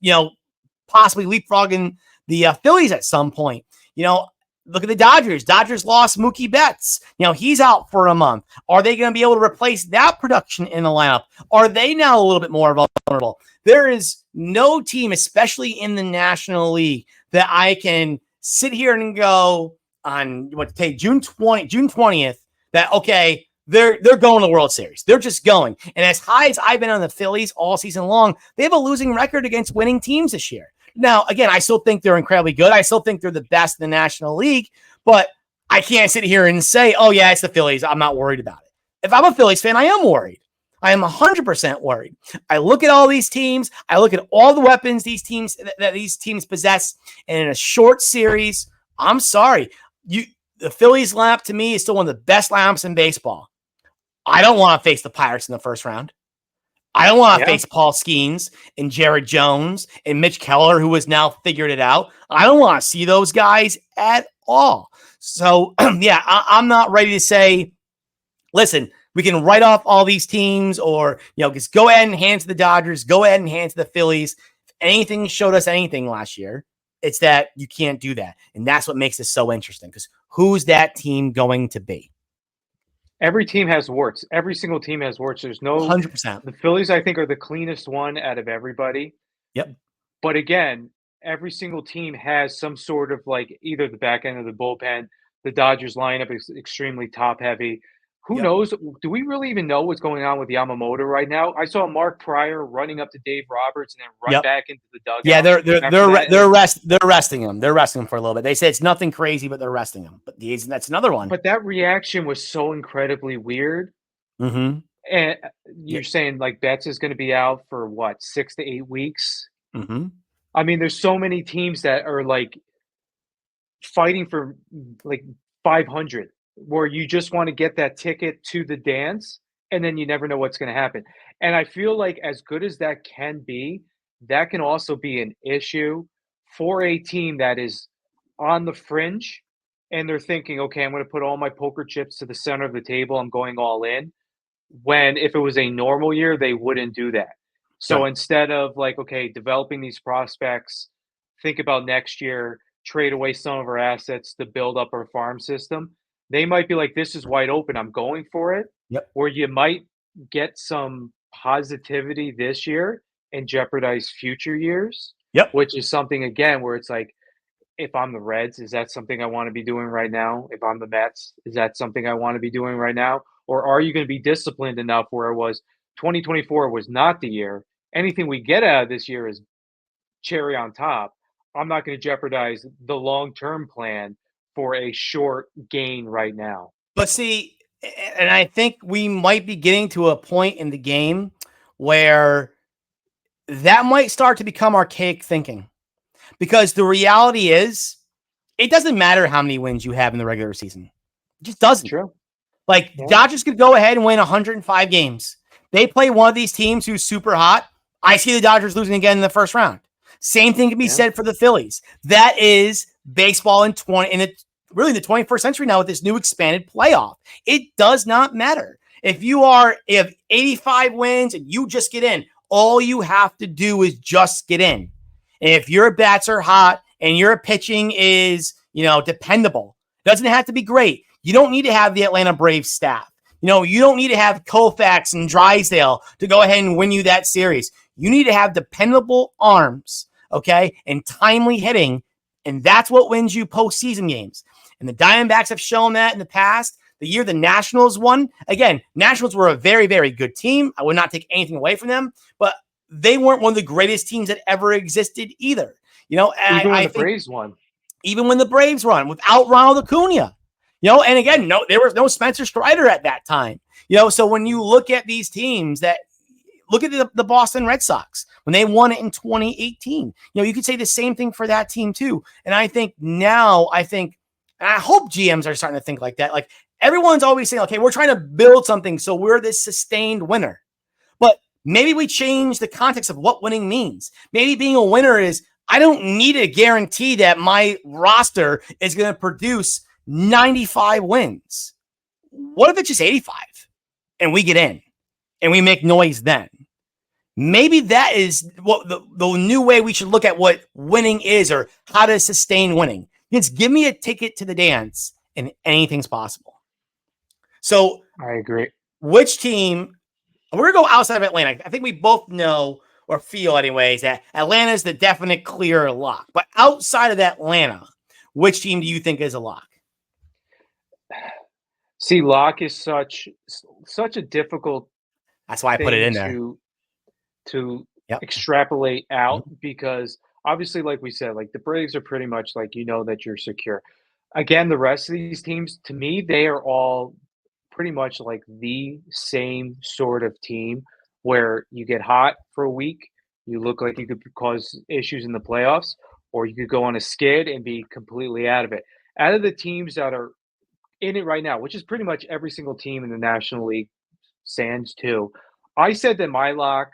possibly leapfrogging the Phillies at some point. Look at the Dodgers. Dodgers lost Mookie Betts. He's out for a month. Are they going to be able to replace that production in the lineup? Are they now a little bit more vulnerable? There is no team, especially in the National League, that I can sit here and go on June 20th that, okay, they're going to the World Series. They're just going. And as high as I've been on the Phillies all season long, they have a losing record against winning teams this year. Now, again, I still think they're incredibly good. I still think they're the best in the National League, but I can't sit here and say, oh, yeah, it's the Phillies. I'm not worried about it. If I'm a Phillies fan, I am worried. I am 100% worried. I look at all these teams. I look at all the weapons these teams possess, and in a short series, I'm sorry. The Phillies lineup, to me, is still one of the best lineups in baseball. I don't want to face the Pirates in the first round. I don't want to Yeah. face Paul Skeens and Jared Jones and Mitch Keller, who has now figured it out. I don't want to see those guys at all. So, yeah, I'm not ready to say, listen, we can write off all these teams or, just go ahead and hand to the Dodgers, go ahead and hand to the Phillies. If anything showed us anything last year, it's that you can't do that. And that's what makes this so interesting, because who's that team going to be? Every team has warts. Every single team has warts. There's no 100%. The Phillies, I think, are the cleanest one out of everybody. Yep. But again, every single team has some sort of like either the back end of the bullpen. The Dodgers lineup is extremely top heavy. Who Yep. knows? Do we really even know what's going on with Yamamoto right now? I saw Mark Pryor running up to Dave Roberts and then run Yep. back into the Yeah, dugout. they're resting him. They're resting him for a little bit. They say it's nothing crazy, but they're resting him. But that's another one. But that reaction was so incredibly weird. Mm-hmm. And you're saying like Betts is going to be out for what, 6 to 8 weeks? Mm-hmm. I mean, there's so many teams that are like fighting for like 500, where you just want to get that ticket to the dance, and then you never know what's going to happen. And I feel like as good as that can be, that can also be an issue for a team that is on the fringe and they're thinking, okay, I'm going to put all my poker chips to the center of the table. I'm going all in. When if it was a normal year, they wouldn't do that. So Right. instead of like, okay, developing these prospects, think about next year, trade away some of our assets to build up our farm system. They might be like, this is wide open. I'm going for it. Yep. Or you might get some positivity this year and jeopardize future years, Yep. which is something again where it's like, if I'm the Reds, is that something I want to be doing right now? If I'm the Mets, is that something I want to be doing right now? Or are you going to be disciplined enough where it was 2024 was not the year? Anything we get out of this year is cherry on top. I'm not going to jeopardize the long-term plan for a short gain right now. But see, and I think we might be getting to a point in the game where that might start to become archaic thinking, because the reality is it doesn't matter how many wins you have in the regular season. It just doesn't. True. Like, Yeah. Dodgers could go ahead and win 105 games. They play one of these teams who's super hot. I see the Dodgers losing again in the first round. Same thing can be said for the Phillies. That is baseball in really the 21st century now with this new expanded playoff. It does not matter. If you have 85 wins and you just get in, all you have to do is just get in. And if your bats are hot and your pitching is, dependable, doesn't have to be great. You don't need to have the Atlanta Braves staff. You don't need to have Koufax and Drysdale to go ahead and win you that series. You need to have dependable arms, okay, and timely hitting, and that's what wins you postseason games. And the Diamondbacks have shown that in the past. The year the Nationals won, again, Nationals were a very, very good team. I would not take anything away from them, but they weren't one of the greatest teams that ever existed either. Even when the Braves won. Even when the Braves won without Ronald Acuna. And again, there was no Spencer Strider at that time. So when you look at these teams look at the Boston Red Sox when they won it in 2018, you could say the same thing for that team too. And I think now, and I hope GMs are starting to think like that. Like, everyone's always saying, okay, we're trying to build something so we're this sustained winner. But maybe we change the context of what winning means. Maybe being a winner is, I don't need a guarantee that my roster is going to produce 95 wins. What if it's just 85 and we get in and we make noise then? Maybe that is what the new way we should look at what winning is, or how to sustain winning. Just give me a ticket to the dance and anything's possible. So I agree. Which team, we're going to go outside of Atlanta. I think we both know, or feel anyways, that Atlanta is the definite clear lock. But outside of Atlanta, which team do you think is a lock? See, lock is such a difficult. That's why I put it in there to extrapolate out, because obviously, like we said, like the Braves are pretty much like, that you're secure. Again, the rest of these teams, to me, they are all pretty much like the same sort of team where you get hot for a week, you look like you could cause issues in the playoffs, or you could go on a skid and be completely out of it. Out of the teams that are in it right now, which is pretty much every single team in the National League Sands too. I said that my lock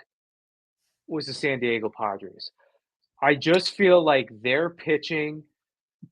was the San Diego Padres. I just feel like their pitching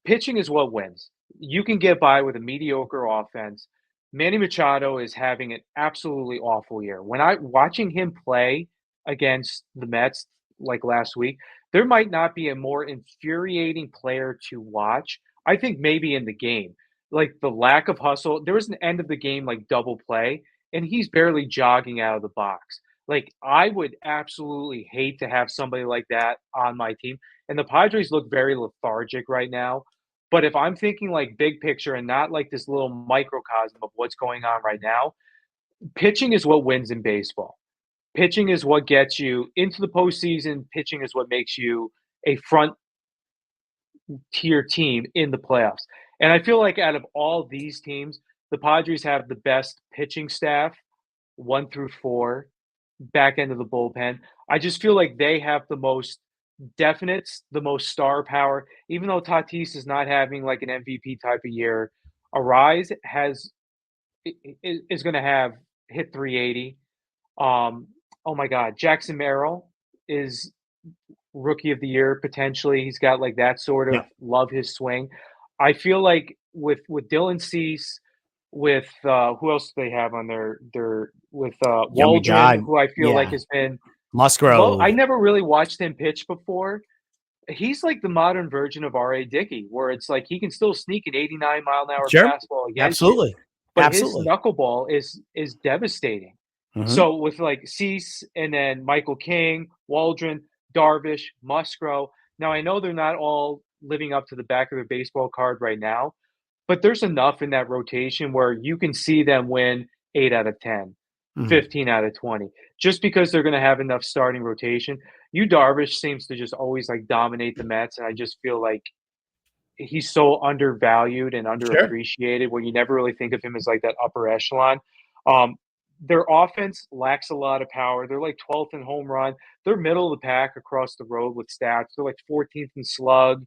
is what wins. You can get by with a mediocre offense. Manny Machado is having an absolutely awful year. When I watching him play against the Mets like last week, there might not be a more infuriating player to watch. I think maybe in the game. Like the lack of hustle. There was an end of the game like double play, and he's barely jogging out of the box. Like I would absolutely hate to have somebody like that on my team. And the Padres look very lethargic right now. But if I'm thinking like big picture and not like this little microcosm of what's going on right now, pitching is what wins in baseball. Pitching is what gets you into the postseason. Pitching is what makes you a front tier team in the playoffs. And I feel like out of all these teams, the Padres have the best pitching staff, 1 through 4, back end of the bullpen. I just feel like they have the most definites, the most star power. Even though Tatis is not having like an MVP type of year, Arise is going to have hit 380. Oh my God, Jackson Merrill is rookie of the year potentially. He's got like that sort of Yeah. love his swing. I feel like with Dylan Cease, with who else do they have on their with Yummy Waldron, God. who I feel like Yeah. has been Musgrove. I never really watched him pitch before. He's like the modern version of R.A. Dickey, where it's like he can still sneak an 89-mile-an-hour Sure. fastball against you, Absolutely. but Absolutely. his knuckleball is devastating. Mhm. So with like Cease and then Michael King, Waldron, Darvish, Musgrove. Now I know they're not all living up to the back of their baseball card right now, but there's enough in that rotation where you can see them win 8 out of 10, Mhm. 15 out of 20, just because they're going to have enough starting rotation. Darvish seems to just always like dominate the Mets, and I just feel like he's so undervalued and Sure. underappreciated where you never really think of him as like that upper echelon. Um, their offense lacks a lot of power. They're like 12th in home run. They're middle of the pack across the road with stats. They're like 14th in slug.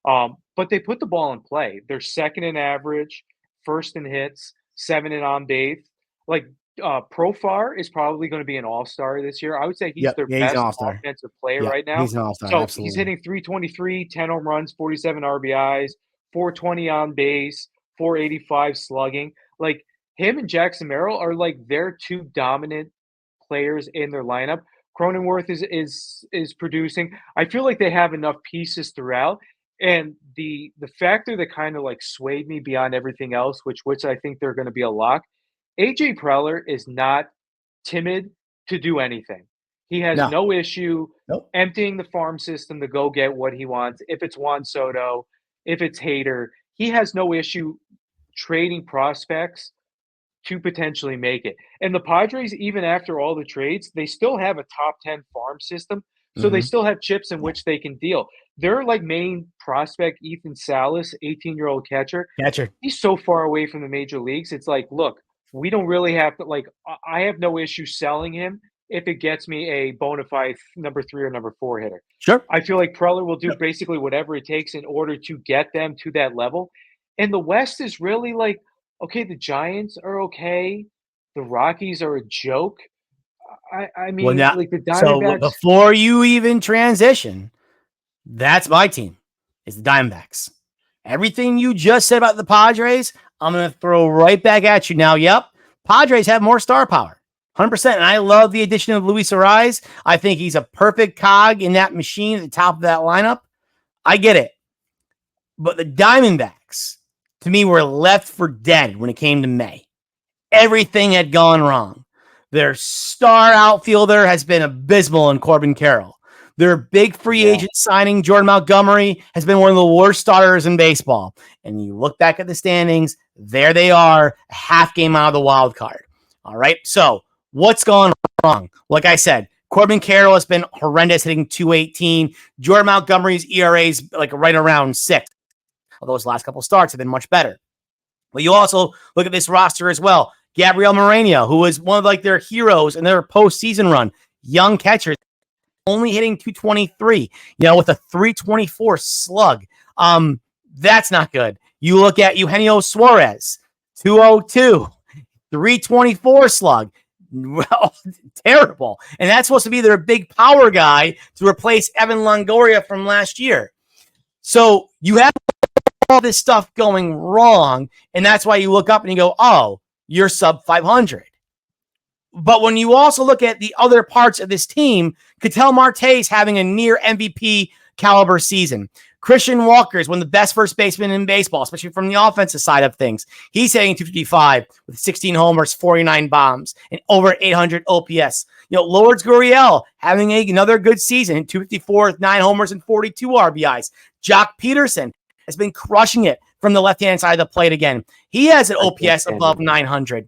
But they put the ball in play. They're second in average, first in hits, 7 in on base. Like Profar is probably going to be an all-star this year. I would say he's Yep. their Yeah, he's an best all-star. offensive player Yeah, right now. he's an all-star. So he's Absolutely. hitting 323, 10 home runs, 47 RBIs, 420 on base, 485 slugging. Like him and Jackson Merrill are like their two dominant players in their lineup. Cronenworth is producing. I feel like they have enough pieces throughout. And the factor that kind of like swayed me beyond everything else, which I think they're going to be a lock. AJ Preller is not timid to do anything. He has No. no issue Nope. emptying the farm system to go get what he wants. If it's Juan Soto, if it's Hader, he has no issue trading prospects to potentially make it. And the Padres, even after all the trades, they still have a top 10 farm system. So they Mhm. still have chips in Yeah. which they can deal. Their like main prospect, Ethan Salas, 18-year-old catcher, Catcher. he's so far away from the major leagues. It's like, look, we don't really have to like I have no issue selling him if it gets me a bona fide number 3 or number 4 hitter. Sure. I feel like Preller will do Yep. basically whatever it takes in order to get them to that level. And the West is really like, okay, the Giants are okay. The Rockies are a joke. I Well, mean, now, like the so Diamondbacks. before you even transition, that's my team. It's the Diamondbacks. Everything you just said about the Padres, I'm going to throw right back at you now. Yep. Padres have more star power. 100%. And I love the addition of Luis Ariz. I think he's a perfect cog in that machine at the top of that lineup. I get it. But the Diamondbacks, to me, were left for dead when it came to May. Everything had gone wrong. Their star outfielder has been abysmal in Corbin Carroll. Their big free Yeah. agent signing, Jordan Montgomery, has been one of the worst starters in baseball. And you look back at the standings, there they are, a half game out of the wild card. All right. So what's gone wrong? Like I said, Corbin Carroll has been horrendous, hitting 218. Jordan Montgomery's ERA is like right around 6. Although his last couple starts have been much better. But you also look at this roster as well. Gabriel Moreno, who was one of like their heroes in their postseason run, young catcher, only hitting 223, with a 324 slug. That's not good. You look at Eugenio Suarez, 202, 324 slug. Well, terrible. And that's supposed to be their big power guy to replace Evan Longoria from last year. So you have all this stuff going wrong, and that's why you look up and you go, oh, you're sub 500. But when you also look at the other parts of this team, Ketel Marte is having a near MVP caliber season. Christian Walker is one of the best first basemen in baseball, especially from the offensive side of things. He's hitting 255 with 16 homers, 49 bombs, and over 800 OPS. Lourdes Gurriel having another good season, 254 with 9 homers and 42 RBIs. Jock Peterson has been crushing it from the left-hand side of the plate again. He has an OPS above 900.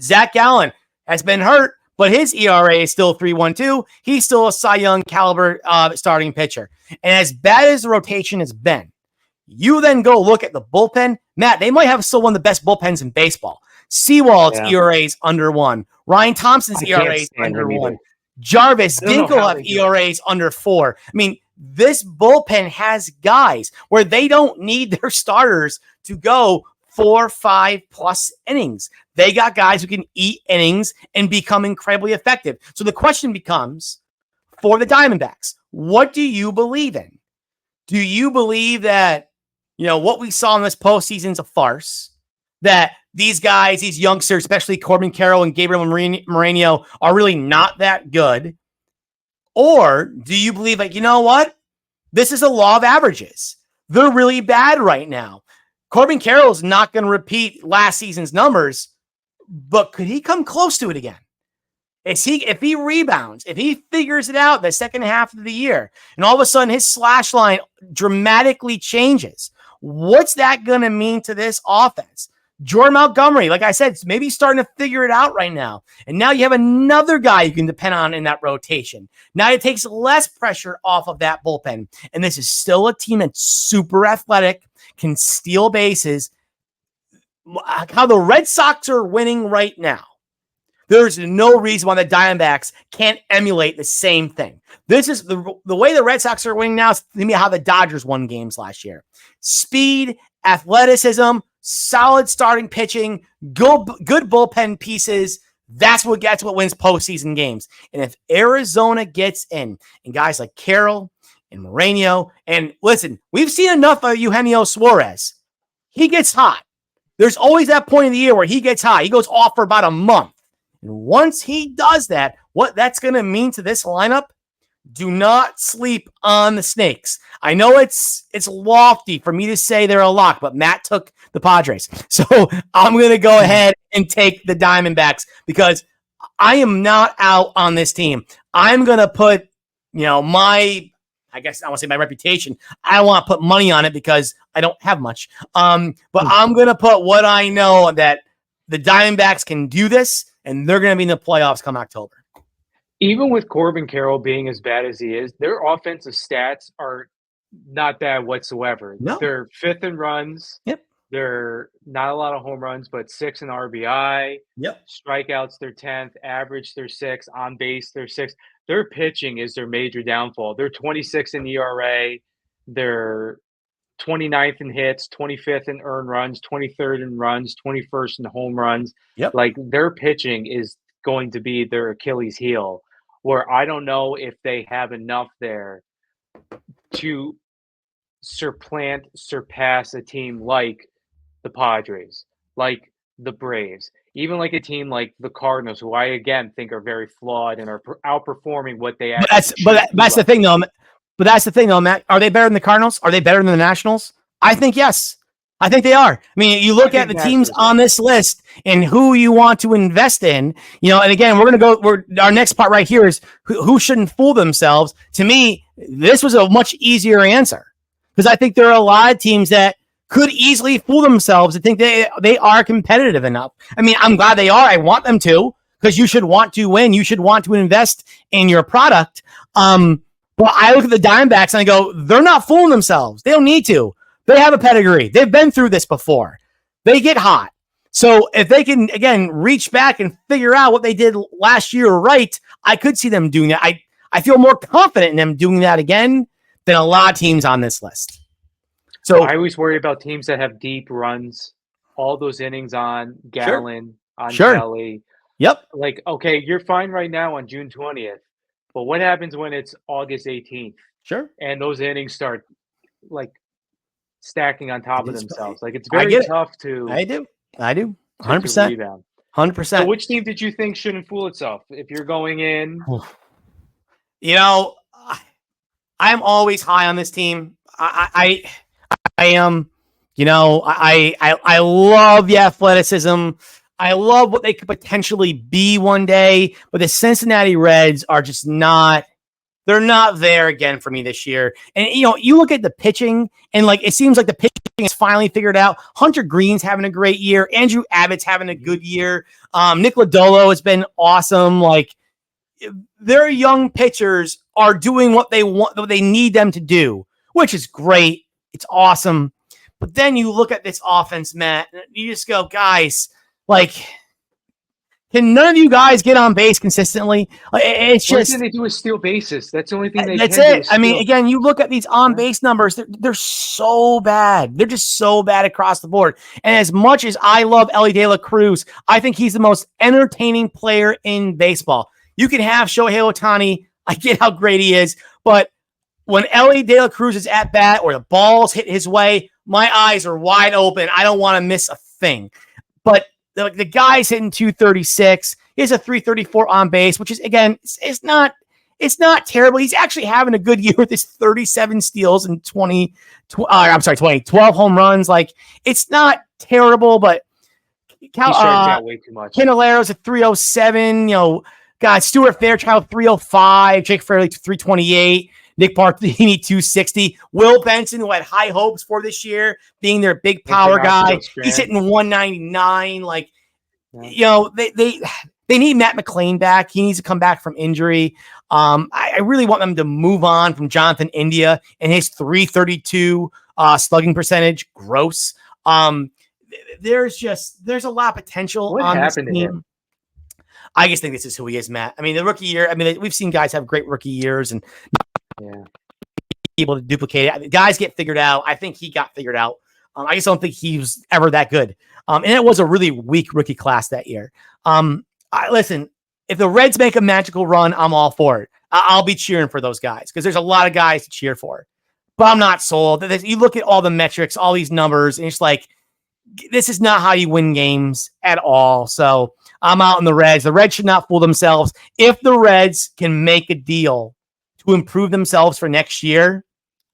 Zach Gallen has been hurt, but his ERA is still 3.12. He's still a Cy Young caliber starting pitcher. And as bad as the rotation has been, you then go look at the bullpen. Matt, they might have still one of the best bullpens in baseball. Sewald's ERA is under 1. Ryan Thompson's ERA is under 1. Jarvis Ginkel have ERAs under 4. I mean, this bullpen has guys where they don't need their starters to go 4, 5+ innings. They got guys who can eat innings and become incredibly effective. So the question becomes, for the Diamondbacks, what do you believe in? Do you believe that, what we saw in this postseason is a farce? That these guys, these youngsters, especially Corbin Carroll and Gabriel Moreno, are really not that good? Or do you believe, what? This is a law of averages. They're really bad right now. Corbin Carroll is not going to repeat last season's numbers, but could he come close to it again? If he rebounds, if he figures it out the second half of the year, and all of a sudden his slash line dramatically changes, what's that going to mean to this offense? Jordan Montgomery, like I said, maybe starting to figure it out right now. And now you have another guy you can depend on in that rotation. Now it takes less pressure off of that bullpen. And this is still a team that's super athletic, can steal bases. How the Red Sox are winning right now, there's no reason why the Diamondbacks can't emulate the same thing. This is the way the Red Sox are winning now is how the Dodgers won games last year. Speed, athleticism, solid starting pitching, good bullpen pieces. That's what wins postseason games. And if Arizona gets in, and guys like Carroll and Moreno, and listen, we've seen enough of Eugenio Suarez. He gets hot. There's always that point in the year where he gets hot. He goes off for about a month. And once he does that, what that's going to mean to this lineup, do not sleep on the Snakes. I know it's lofty for me to say they're a lock, but Matt took the Padres. So I'm going to go ahead and take the Diamondbacks because I am not out on this team. I'm going to put, my reputation. I don't want to put money on it because I don't have much. But I'm going to put what I know that the Diamondbacks can do this, and they're going to be in the playoffs come October. Even with Corbin Carroll being as bad as he is, their offensive stats are not bad whatsoever. No. They're 5th in runs. Yep. They're not a lot of home runs, but 6 in RBI. Yep. Strikeouts, they're 10th. Average, they're 6th. On base, they're 6th. Their pitching is their major downfall. They're 26th in ERA. They're 29th in hits, 25th in earned runs, 23rd in runs, 21st in home runs. Yep. Their pitching is going to be their Achilles heel, where I don't know if they have enough there to surpass a team like the Padres, like the Braves, even like a team like the Cardinals, who I again think are very flawed and are outperforming what they actually. But that's the thing, though. But that's the thing, though, Matt. Are they better than the Cardinals? Are they better than the Nationals? I think yes. I think they are. I mean, you look at the teams on this list and who you want to invest in, and again, our next part right here is who shouldn't fool themselves. To me, this was a much easier answer because I think there are a lot of teams that could easily fool themselves and think they are competitive enough. I mean, I'm glad they are. I want them to because you should want to win. You should want to invest in your product. But I look at the Diamondbacks and I go, they're not fooling themselves. They don't need to. They have a pedigree. They've been through this before. They get hot. So if they can, again, reach back and figure out what they did last year right, I could see them doing that. I feel more confident in them doing that again than a lot of teams on this list. So I always worry about teams that have deep runs, all those innings on Gallen, on Kelly. Yep. Like, okay, you're fine right now on June 20th, but what happens when it's August 18th Sure. and those innings start like stacking on It top of is. themselves? Like, it's I very get it. tough to I do. I do. to 100%. rebound. So 100%. which team did you think shouldn't fool itself? If you're going in, You know, I'm always high on this team. I am. You know, I love the athleticism. I love what they could potentially be one day, but the Cincinnati Reds are just not. They're not there again for me this year. And you know, you look at the pitching, and like it seems like the pitching is finally figured out. Hunter Green's having a great year. Andrew Abbott's having a good year. Nick Lodolo has been awesome. Like their young pitchers are doing what they want, what they need them to do, which is great. It's awesome. But then you look at this offense, Matt, and you just go, guys, like, can none of you guys get on base consistently? It's the only thing just they do is steal bases. That's the only thing they that's can do it. is I mean, steal. again, you look at these on Yeah. base numbers, they're so bad. They're just so bad across the board. And as much as I love Ellie De La Cruz, I think he's the most entertaining player in baseball. You can have Shohei Ohtani. I get how great he is. But when Ellie De La Cruz is at bat or the balls hit his way, my eyes are wide open. I don't want to miss a thing. But the guy's hitting 236. He has a 334 on base, which is, again, it's not terrible. He's actually having a good year with his 37 steals and 12 home runs. Like, it's not terrible, but He strikes out way too much. Candelaro's at 307. You know, God, Stuart Fairchild 305, Jake Fairley 328, Nick Bartolini 260, Will Benson, who had high hopes for this year, being their big power guy. He's hitting 199. Like, you know, they need Matt McClain back. He needs to come back from injury. I really want them to move on from Jonathan India and his 332 slugging percentage. Gross. There's a lot of potential What on this happened to team. him? I just think this is who he is, Matt. I mean, the rookie year, I mean, we've seen guys have great rookie years and Yeah. able to duplicate it. Guys get figured out. I think he got figured out. I just don't think he was ever that good. And it was a really weak rookie class that year. Listen, if the Reds make a magical run, I'm all for it. I'll be cheering for those guys because there's a lot of guys to cheer for. But I'm not sold. You look at all the metrics, all these numbers, and it's like, this is not how you win games at all. So I'm out in the Reds. The Reds should not fool themselves. If the Reds can make a deal to improve themselves for next year,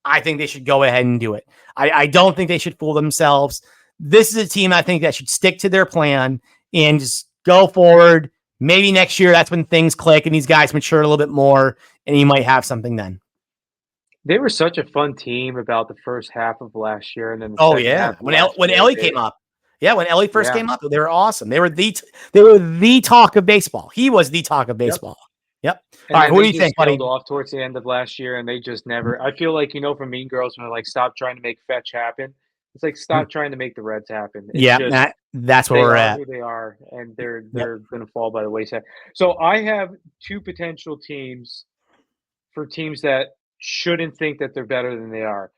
I think they should go ahead and do it. I don't think they should fool themselves. This is a team I think that should stick to their plan and just go forward. Maybe next year, that's when things click and these guys mature a little bit more, and you might have something then. They were such a fun team about the first half of last year, and then the second Yeah, half of when Ellie came up, when Ellie first Yeah. came up, they were awesome. They were the talk of baseball. He was the talk of baseball. Yep. And All right, then what do they you think, just buddy? tailed off towards the end of last year, and they just never. I feel like from Mean Girls when they're like, "Stop trying to make fetch happen." It's like stop trying to make the Reds happen. It's Yeah, just that's where they we're are at. who they are, and they're Yep. going to fall by the wayside. So I have two potential teams for teams that shouldn't think that they're better than they are.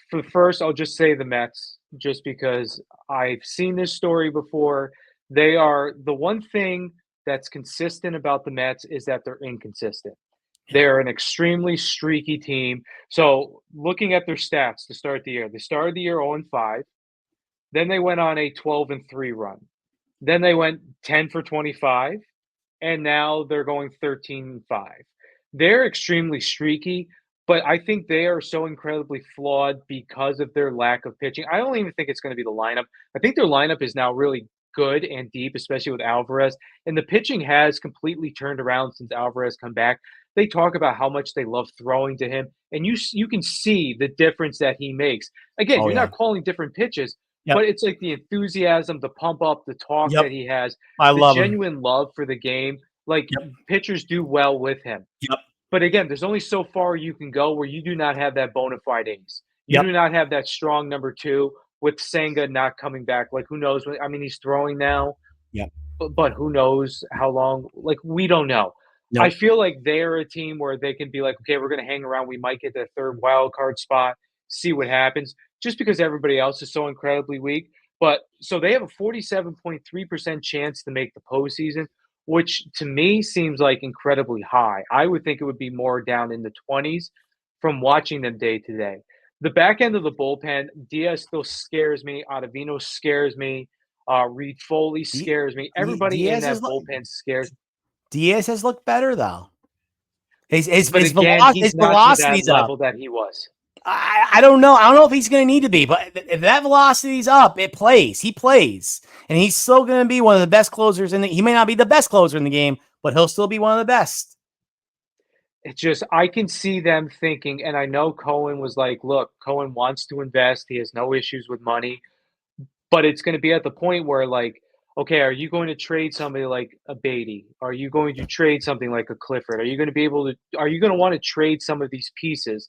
For first, I'll just say the Mets, just because I've seen this story before. They are the one thing that's consistent about the Mets is that they're inconsistent. They're an extremely streaky team. So looking at their stats to start the year, they started the year 0-5. Then they went on a 12-3 run. Then they went 10 for 25, and now they're going 13-5. They're extremely streaky, but I think they are so incredibly flawed because of their lack of pitching. I don't even think it's going to be the lineup. I think their lineup is now really good and deep, especially with Alvarez. And the pitching has completely turned around since Alvarez come back. They talk about how much they love throwing to him, and you can see the difference that he makes. Again, you're not calling different pitches, but it's like the enthusiasm, the pump up, the talk that he has, I the love him. genuine love for the game. Like pitchers do well with him. But again, there's only so far you can go where you do not have that bona fide ace. You do not have that strong number two with Senga not coming back. Like who knows? I mean, he's throwing now. But who knows how long? Like we don't know. I feel like they're a team where they can be like, okay, we're going to hang around. We might get that third wild card spot, see what happens, just because everybody else is so incredibly weak. But so they have a 47.3% chance to make the postseason, which to me seems like incredibly high. I would think it would be more down in the 20s from watching them day to day. The back end of the bullpen, Diaz still scares me. Ottavino scares me. Reed Foley D- scares me. Everybody in Diaz that is bullpen scares. Diaz has looked better though. But again, His he's not to that velocity's up. level that he was. I don't know. I don't know if he's going to need to be, but if that velocity's up, it plays. He plays, and he's still going to be one of the best closers in the. He may not be the best closer in the game, but he'll still be one of the best. It's just I can see them thinking, and I know Cohen was like, "Look, Cohen wants to invest. He has no issues with money." But it's gonna be at the point where, like, okay, are you going to trade somebody like a Beatty? Are you going to trade something like a Clifford? Are you gonna wanna trade some of these pieces?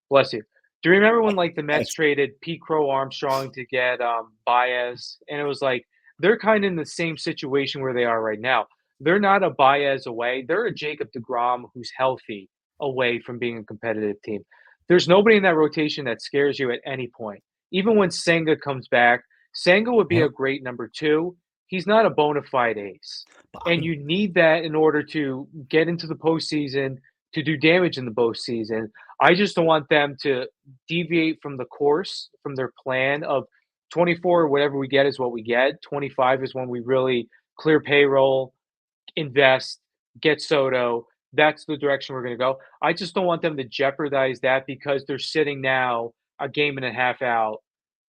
Bless you. Do you remember when, like, the Mets Thanks. traded Pete Crow Armstrong to get, Baez? And it was like, they're kinda in the same situation where they are right now. They're not a Baez away. They're a Jacob deGrom who's healthy away from being a competitive team. There's nobody in that rotation that scares you at any point. Even when Senga comes back, Senga would be Yeah. a great number 2. He's not a bona fide ace, and you need that in order to get into the postseason, to do damage in the postseason. I just don't want them to deviate from the course, from their plan of 24, whatever we get is what we get. 25 is when we really clear payroll, invest, get Soto. That's the direction we're going to go. I just don't want them to jeopardize that because they're sitting now a game and a half out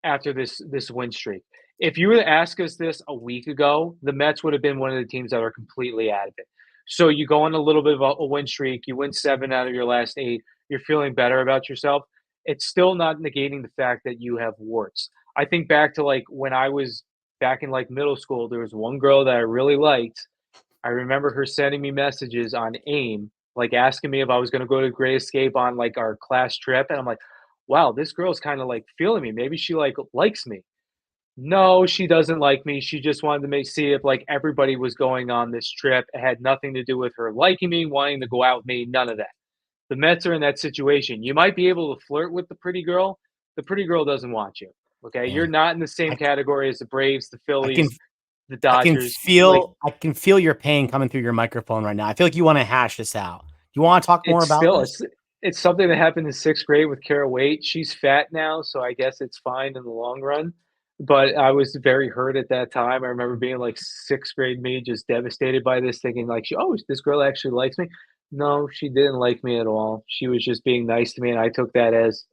after this win streak. If you were to ask us this a week ago, the Mets would have been one of the teams that are completely out of it. So you go on a little bit of a win streak, you win 7 out of your last 8, you're feeling better about yourself. It's still not negating the fact that you have warts. I think back to, like, when I was back in, like, middle school, there was one girl that I really liked. I remember her sending me messages on AIM, like, asking me if I was gonna go to Great Escape on, like, our class trip, and I'm like, "Wow, this girl's kinda, like, feeling me. Maybe she, like, likes me." No, she doesn't like me. She just wanted to see if, like, everybody was going on this trip. It had nothing to do with her liking me, wanting to go out with me, none of that. The Mets are in that situation. You might be able to flirt with the pretty girl. The pretty girl doesn't want you, okay? You're Man, not in the same I, category as the Braves, the I can Phillies, the Dodgers. Like, I can feel your pain coming through your microphone right now. I feel like you want to hash this out. You want to talk more it's about still this? it's something that happened in 6th grade with Kara Wait. She's fat now, so I guess it's fine in the long run, but I was very hurt at that time. I remember being, like, 6th grade me just devastated by this, thinking, like, "Oh, this girl actually likes me." No, she didn't like me at all. She was just being nice to me, and I took that as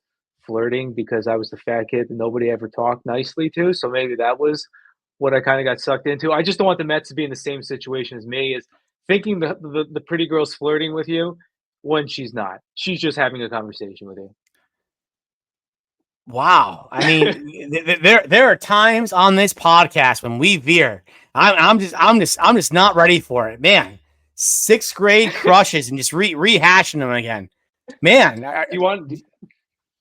flirting because I was the fat kid that nobody ever talked nicely to, so maybe that was what I kinda got sucked into. I just don't want the Mets to be in the same situation as me, as thinking the pretty girl's flirting with you when she's not. She's just having a conversation with you. Wow. I mean, there are times on this podcast when we veer. I'm just not ready for it, man. 6th grade crushes and just rehashing them again, man. You want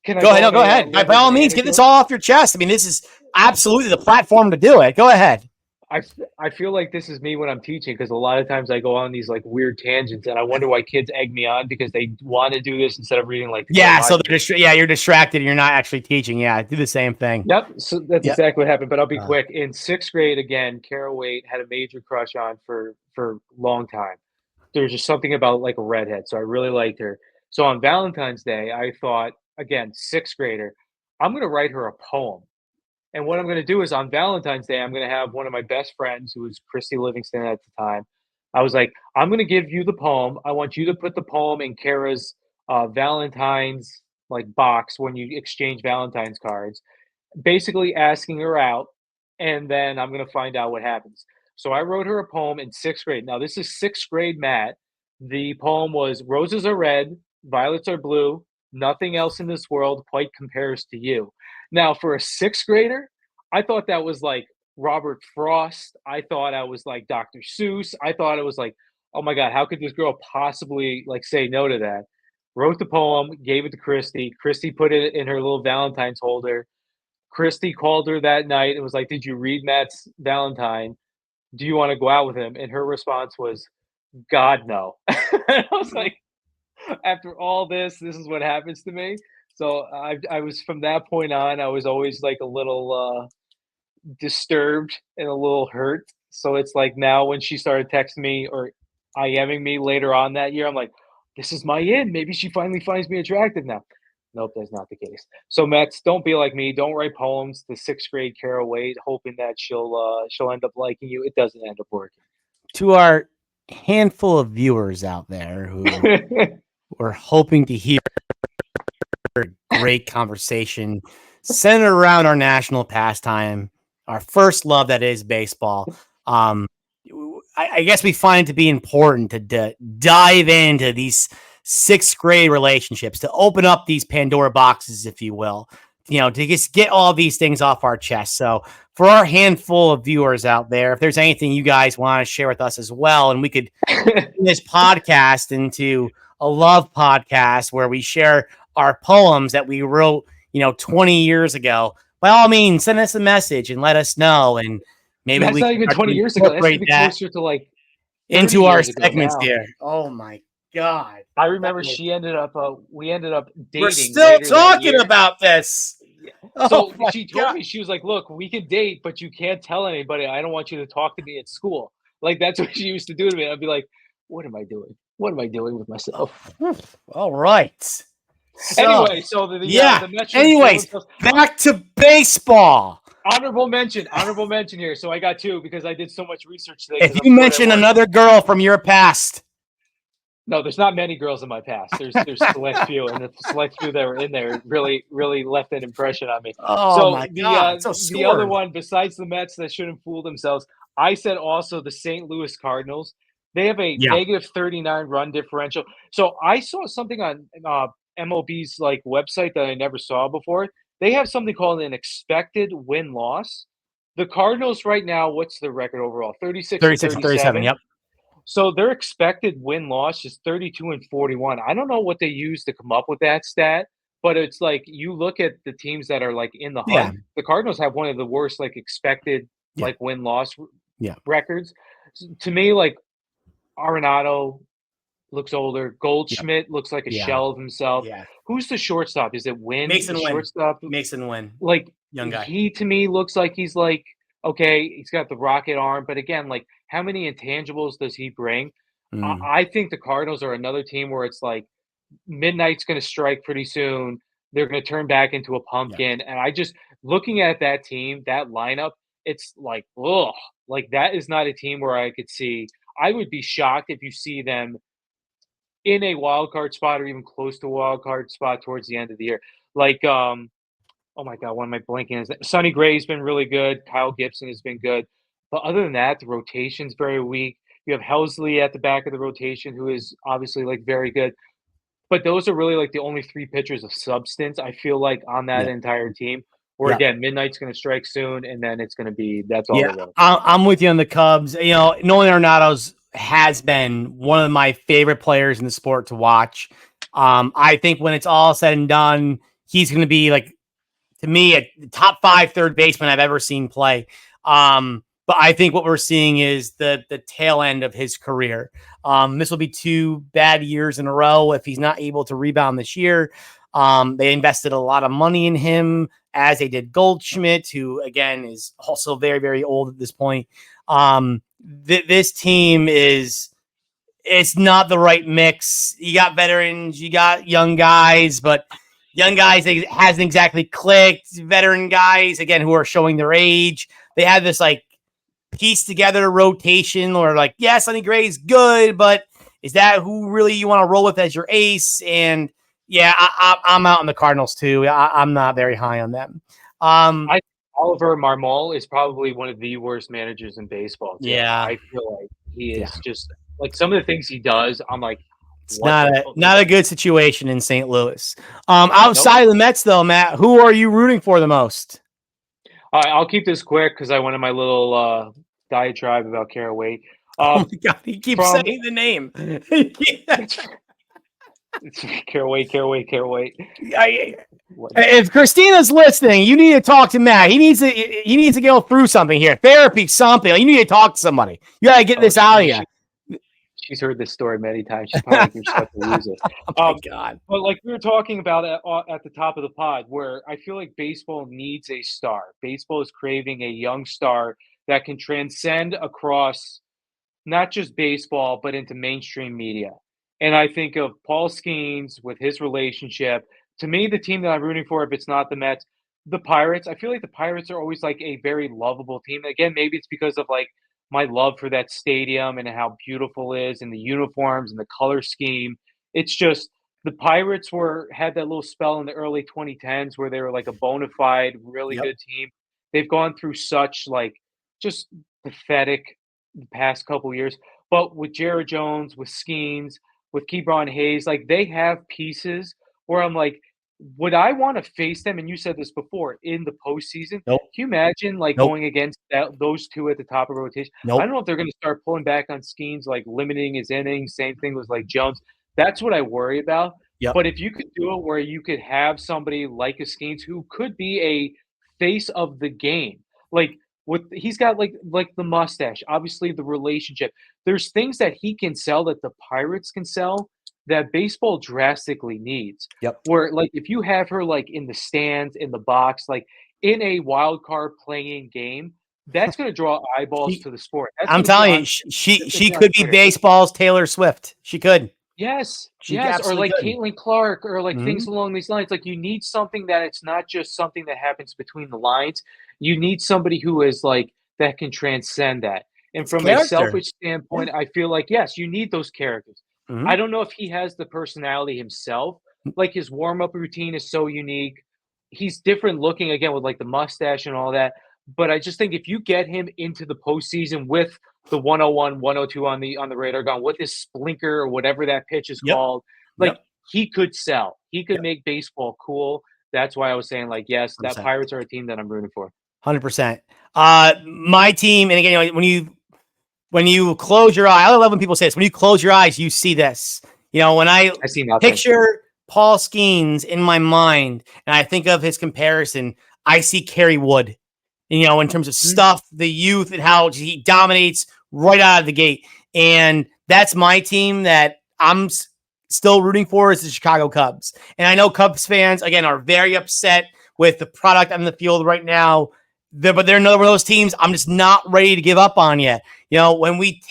Can I Go go ahead. No, on go a, ahead. little By bit of all an means, get this anecdote? all off your chest. I mean, this is absolutely the platform to do it. Go ahead. I I feel like this is me when I'm teaching because a lot of times I go on these, like, weird tangents, and I wonder why kids egg me on because they wanna do this instead of reading, like, the Yeah. So they're carbohydrates. yeah, you're distracted. You're not actually teaching. Yeah, do the same thing. Yep, so that's Yeah. exactly what happened, but I'll be Uh, quick. In 6th grade, again, Carol Wade had a major crush on for a long time. There was just something about, like, a redhead, so I really liked her. So on Valentine's Day, I thought, again, 6th grader, I'm gonna write her a poem. And what I'm gonna do is on Valentine's Day, I'm gonna have one of my best friends, who was Christy Livingston at the time. I was like, "I'm gonna give you the poem. I want you to put the poem in Kara's, Valentine's, like, box when you exchange Valentine's cards," basically asking her out, and then I'm gonna find out what happens. So I wrote her a poem in 6th grade. Now this is 6th grade Matt. The poem was, "Roses are red, violets are blue, nothing else in this world quite compares to you." Now for a 6th grader, I thought that was like Robert Frost. I thought I was like Dr. Seuss. I thought it was like, "Oh my god, how could this girl possibly, like, say no to that?" Wrote the poem, gave it to Christy. Christy put it in her little Valentine's holder. Christy called her that night and was like, "Did you read Matt's Valentine? Do you wanna go out with him?" And her response was, "God, no." And I was like, after all this is what happens to me? So I was, from that point on, I was always, like, a little, disturbed and a little hurt So it's like now when she started texting me or IMing me later on that year, I'm like, this is my in. Maybe she finally finds me attractive now. Nope, that's not the case. So Mets, don't be like me. Don't write poems to sixth grade Carol Wade, hoping that she'll end up liking you. It doesn't end up working. To our handful of viewers out there who were hoping to hear great conversation centered around our national pastime, our first love that is baseball. I guess we find it to be important to dive into these sixth grade relationships, to open up these Pandora boxes, if you will, to just get all these things off our chest. So for our handful of viewers out there, if there's anything you guys want to share with us as well, and we could turn this podcast into a love podcast where we share our poems that we wrote, 20 years ago, by all means, send us a message and let us know. And maybe That's we not can even 20 years ago. That's gonna incorporate be that closer to like 30 into our years ago segments now. here. Oh my God. I remember she ended up we ended up We're dating still later that talking year. about this. So Oh my she told God. me, she was like, look, we can date, but you can't tell anybody. I don't want you to talk to me at school. Like that's what she used to do to me. I'd be like, what am I doing? What am I doing with myself? All right. So, Anyway, so the Mets should pull Anyways, themselves. back to baseball. Honorable mention here. So I got two because I did so much research today. If Because you I'm still at mention work. another girl from your past, No, there's not many girls in my past. There's select few, and the select few that were in there really left an impression on me. oh So my God, so the other scorned. one, besides the Mets that shouldn't fool themselves, I said also the St. Louis Cardinals. They have a Yeah. negative 39 run differential. So I saw something on MLB's like website that I never saw before. They have something called an expected win loss. The Cardinals right now, what's their record overall? 36 and 36 and 37. 37. Yep. So their expected win loss is 32 and 41. I don't know what they use to come up with that stat, but it's like you look at the teams that are like in the Yeah. hunt. The Cardinals have one of the worst like expected Yeah. like win loss Yeah. records. To me, like Arenado looks older. Goldschmidt looks like a Yeah. shell of himself. Yeah. Who's the shortstop? Is it Wynn? Mason The Wynn. shortstop? Mason Wynn. Like Young guy. he to me looks like he's like okay, he's got the rocket arm, but again, like how many intangibles does he bring? I think the Cardinals are another team where it's like midnight's going to strike pretty soon. They're going to turn back into a pumpkin, and I just looking at that team, that lineup, it's like, ugh, like that is not a team where I could see. I would be shocked if you see them in a wild card spot or even close to a wild card spot towards the end of the year. Like, oh my God, what am I blanking? Sonny Gray's been really good. Kyle Gibson has been good. But other than that, the rotation's very weak. You have Helsley at the back of the rotation, who is obviously like very good. But those are really like the only three pitchers of substance, I feel like, on that entire team. Where again, midnight's going to strike soon, and then it's going to be that's all. Yeah, I'm with you on the Cubs. Nolan Arenado's has been one of my favorite players in the sport to watch. I think when it's all said and done, he's going to be like, to me, a top 5 third baseman I've ever seen play. But I think what we're seeing is the tail end of his career. This will be 2 bad years in a row if he's not able to rebound this year. They invested a lot of money in him, as they did Goldschmidt, who again is also very, very old at this point. This team it's not the right mix. You got veterans, you got young guys, but young guys hasn't exactly clicked. Veteran guys, again, who are showing their age. They have this like piece together rotation, or like, yeah, Sonny Gray's good, but is that who really you want to roll with as your ace? And yeah, I'm out on the Cardinals too. I'm not very high on them. Oliver Marmol is probably one of the worst managers in baseball. Too. Yeah, I feel like he is just like some of the things he does. I'm like, it's not a good situation in St. Louis. Outside of the Mets, though, Matt, who are you rooting for the most? All right, I'll keep this quick because I went in my little diatribe about Carol Wade. Oh my God, he keeps saying the name. Carol Wade. If Christina's listening, you need to talk to Matt. He needs to go through something here. Therapy, something. You need to talk to somebody. You got to get this out of you. She's heard this story many times. She's probably stuck to use it. Oh my God. But like we were talking about at the top of the pod, where I feel like baseball needs a star. Baseball is craving a young star that can transcend across not just baseball, but into mainstream media. And I think of Paul Skeens with his relationship. To me, the team that I'm rooting for, if it's not the Mets, the Pirates. I feel like the Pirates are always like a very lovable team. Again, maybe it's because of like my love for that stadium and how beautiful it is and the uniforms and the color scheme. It's just the Pirates were had that little spell in the early 2010s where they were like a bona fide, really Yep. good team. They've gone through such like just pathetic the past couple years. But with Jared Jones, with Skeens, with Kebron Hayes, like they have pieces where I'm like, would I want to face them? And you said this before in the postseason. Nope. Can you imagine like Nope. going against those two at the top of rotation? I don't Nope. know if they're going to start pulling back on Skeens, like limiting his innings. Same thing with like Jones. That's what I worry about. Yep. But if you could do it where you could have somebody like a Skeens who could be a face of the game, like with he's got like the mustache, obviously the relationship. There's things that he can sell that the Pirates can sell that baseball drastically needs. Yep. Where like if you have her like in the stands, in the box, like in a wild card playing game, that's going to draw eyeballs She, to the sport. That's I'm going to be telling you, on. It's she gonna be on could be Twitter. baseball's Taylor Swift. She could. Yes, She yes, or absolutely like could. Caitlin Clark, or like Hmm. things along these lines. Like you need something that it's not just something that happens between the lines. You need somebody who is like that can transcend that. And It's from a character. selfish Yeah. standpoint, I feel like yes, you need those characters. I Hmm. don't know if he has the personality himself. Like his warm up routine is so unique. He's different looking again with like the mustache and all that. But I just think if you get him into the postseason with the 101, 102 on the radar gun with his splinker or whatever that pitch is Yep. called, like Yep. he could sell. He could Yep. make baseball cool. That's why I was saying like yes, that 100%. Pirates are a team that I'm rooting for. 100%. My team, and again, when you close your eye, I love when people say this. When you close your eyes, you see this. When I I see nothing. picture Paul Skeens in my mind and I think of his comparison, I see Kerry Wood. In terms of Mhm. stuff, the youth, and how he dominates right out of the gate. And that's my team that I'm still rooting for is the Chicago Cubs. And I know Cubs fans, again, are very upset with the product on the field right now. But they're another one of those teams I'm just not ready to give up on yet. When we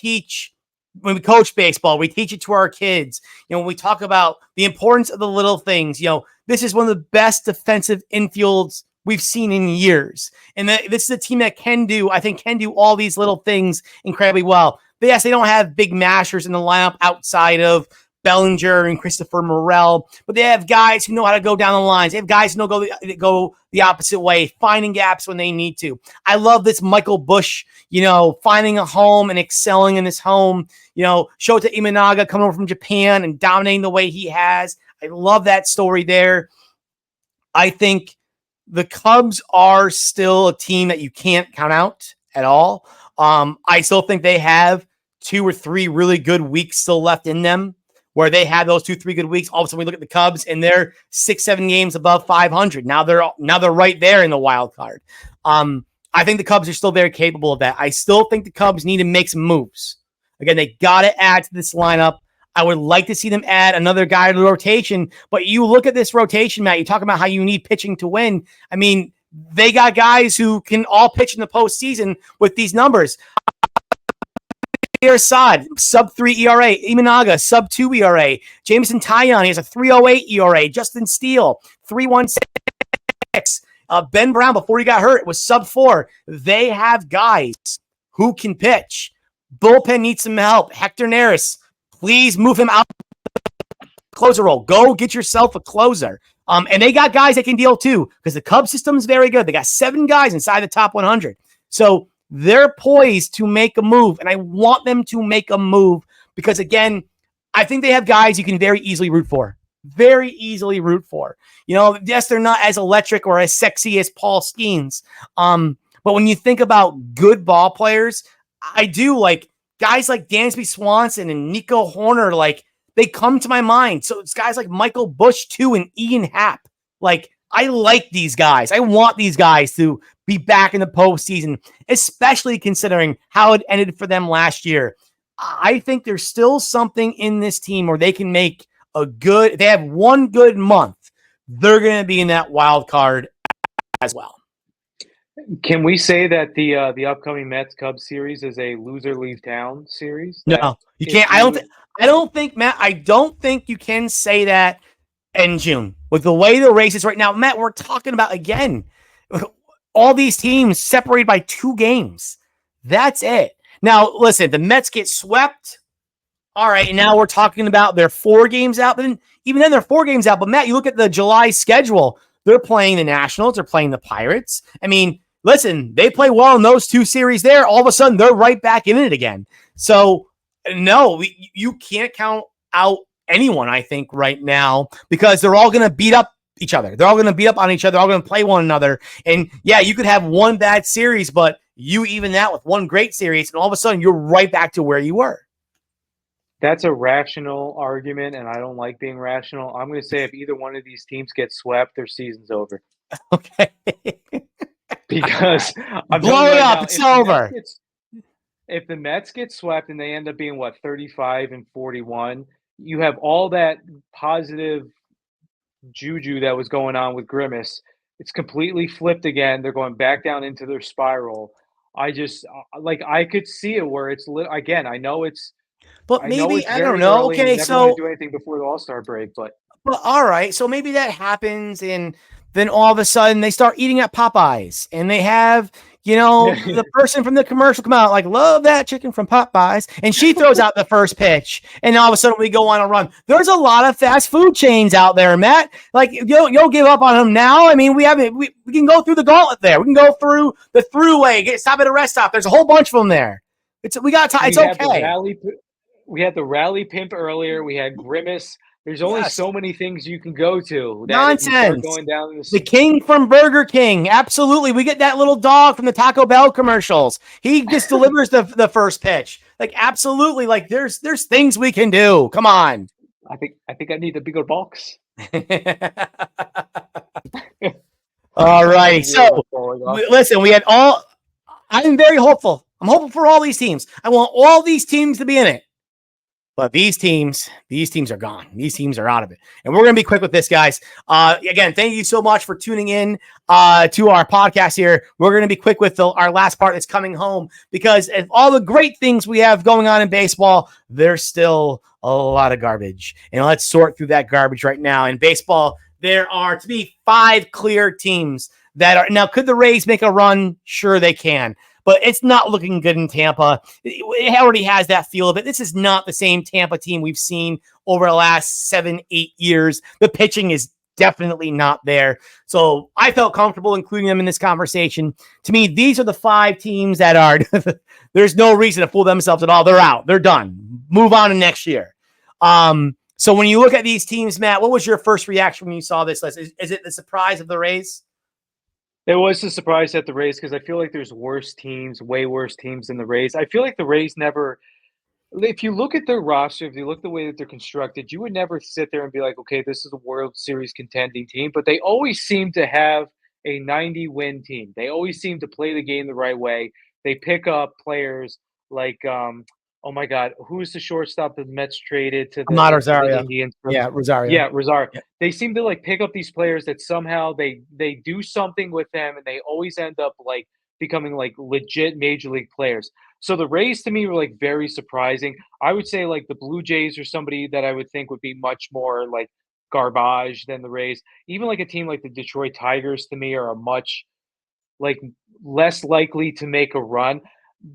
coach baseball, we teach it to our kids. When we talk about the importance of the little things, this is one of the best defensive infields we've seen in years. And this is a team that can do all these little things incredibly well. But yes, they don't have big mashers in the lineup outside of Bellinger and Christopher Morel, but they have guys who know how to go down the lines. They have guys who know go the opposite way, finding gaps when they need to. I love this Michael Busch, finding a home and excelling in his home. Shota Imanaga coming over from Japan and dominating the way he has. I love that story there. I think the Cubs are still a team that you can't count out at all. I still think they have 2 or 3 really good weeks still left in them, where they had those 2, 3 good weeks. All of a sudden, we look at the Cubs and they're 6, 7 games above 500. Now they're right there in the wild card. I think the Cubs are still very capable of that. I still think the Cubs need to make some moves. Again, they got to add to this lineup. I would like to see them add another guy to the rotation, but you look at this rotation, Matt, you talk about how you need pitching to win. I mean, they got guys who can all pitch in the postseason with these numbers. Assad, sub-3 ERA. Imanaga, sub-2 ERA. Jameson Taillon, he has a 3.08 ERA. Justin Steele, 3.16. Ben Brown, before he got hurt, was sub-4. They have guys who can pitch. Bullpen needs some help. Hector Neris, please move him out. Closer role. Go get yourself a closer. And they got guys that can deal too, because the Cubs system is very good. They got 7 guys inside the top 100. So they're poised to make a move, and I want them to make a move because, again, I think they have guys you can very easily root for. Very easily root for. Yes, they're not as electric or as sexy as Paul Skeens. But when you think about good ball players, I do like guys like Dansby Swanson and Nico Horner. Like, they come to my mind. So it's guys like Michael Busch too and Ian Happ. Like, I like these guys. I want these guys to be back in the postseason, especially considering how it ended for them last year. I think there's still something in this team where they can make if they have one good month, they're going to be in that wild card as well. Can we say that the upcoming Mets Cubs series is a loser leave town series? That No, you if can't. I don't. you I don't think Matt. I don't think you can say that in June with the way the race is right now. Matt, we're talking about again all these teams separated by 2 games. That's it. Now, listen, the Mets get swept. All right, and now we're talking about they're 4 games out. But then, even then, they're 4 games out. But Matt, you look at the July schedule. They're playing the Nationals. They're playing the Pirates. I mean, listen, they play well in those 2 series there. All of a sudden, they're right back in it again. So, no, you can't count out anyone, I think, right now because they're all going to beat up each other. They're all going to beat up on each other. They're all going to play one another. And yeah, you could have one bad series, but you even that with one great series, and all of a sudden, you're right back to where you were. That's a rational argument, and I don't like being rational. I'm going to say if either one of these teams gets swept, their season's over. Okay. Because I'm Blow telling you it right up. now, It's over. if the Mets get swept and they end up being what 35 and 41, you have all that positive juju that was going on with Grimace. It's completely flipped again. They're going back down into their spiral. I just like I could see it where it's again. But I know maybe, it's I don't very know. early and you Okay, never want to so do anything before the All-Star break, but well, all right. So maybe that happens, and then all of a sudden they start eating at Popeyes, and they have, the person from the commercial come out like, love that chicken from Popeyes, and she throws out the first pitch, and all of a sudden we go on a run. There's a lot of fast food chains out there, Matt. Like you'll give up on them now. I mean, we can go through the gauntlet there. We can go through the throughway, stop at a rest stop. There's a whole bunch of them there. It's we have the okay. rally. We had the rally pimp earlier. We had Grimace. There's only Yes. so many things you can go to that if you start Nonsense. going down this. The king from Burger King. Absolutely. We get that little dog from the Taco Bell commercials. He just delivers the first pitch. Like, absolutely. Like, there's things we can do. Come on. I think I need a bigger box. All All the right. wheels are So, falling off. listen, we had all. I'm very hopeful. I'm hopeful for all these teams. I want all these teams to be in it. But these teams are gone. These teams are out of it. And we're going to be quick with this, guys. Again, thank you so much for tuning in to our podcast here. We're going to be quick with our last part that's coming home because of all the great things we have going on in baseball, there's still a lot of garbage. And let's sort through that garbage right now. In baseball, there are to be 5 clear teams that are now. Could the Rays make a run? Sure, they can. But it's not looking good in Tampa. It already has that feel of it. This is not the same Tampa team we've seen over the last 7-8 years. The pitching is definitely not there. So I felt comfortable including them in this conversation. To me, these are the 5 teams that are, there's no reason to fool themselves at all. They're out. They're done. Move on to next year. So when you look at these teams, Matt, what was your first reaction when you saw this list? Is it the surprise of the Rays? It was a surprise at the Rays because I feel like there's worse teams, way worse teams than the Rays. I feel like the Rays never. If you look at their roster, if you look at the way that they're constructed, you would never sit there and be like, okay, this is a World Series contending team. But they always seem to have a 90-win team. They always seem to play the game the right way. They pick up players like, oh my God, who's the shortstop that the Mets traded to Ahmad the Rosario. Indians? Yeah, Rosario. Yeah, Rosario. Yeah. They seem to like pick up these players that somehow they do something with them, and they always end up like becoming like legit major league players. So the Rays to me were like very surprising. I would say like the Blue Jays are somebody that I would think would be much more like garbage than the Rays. Even like a team like the Detroit Tigers to me are a much like less likely to make a run.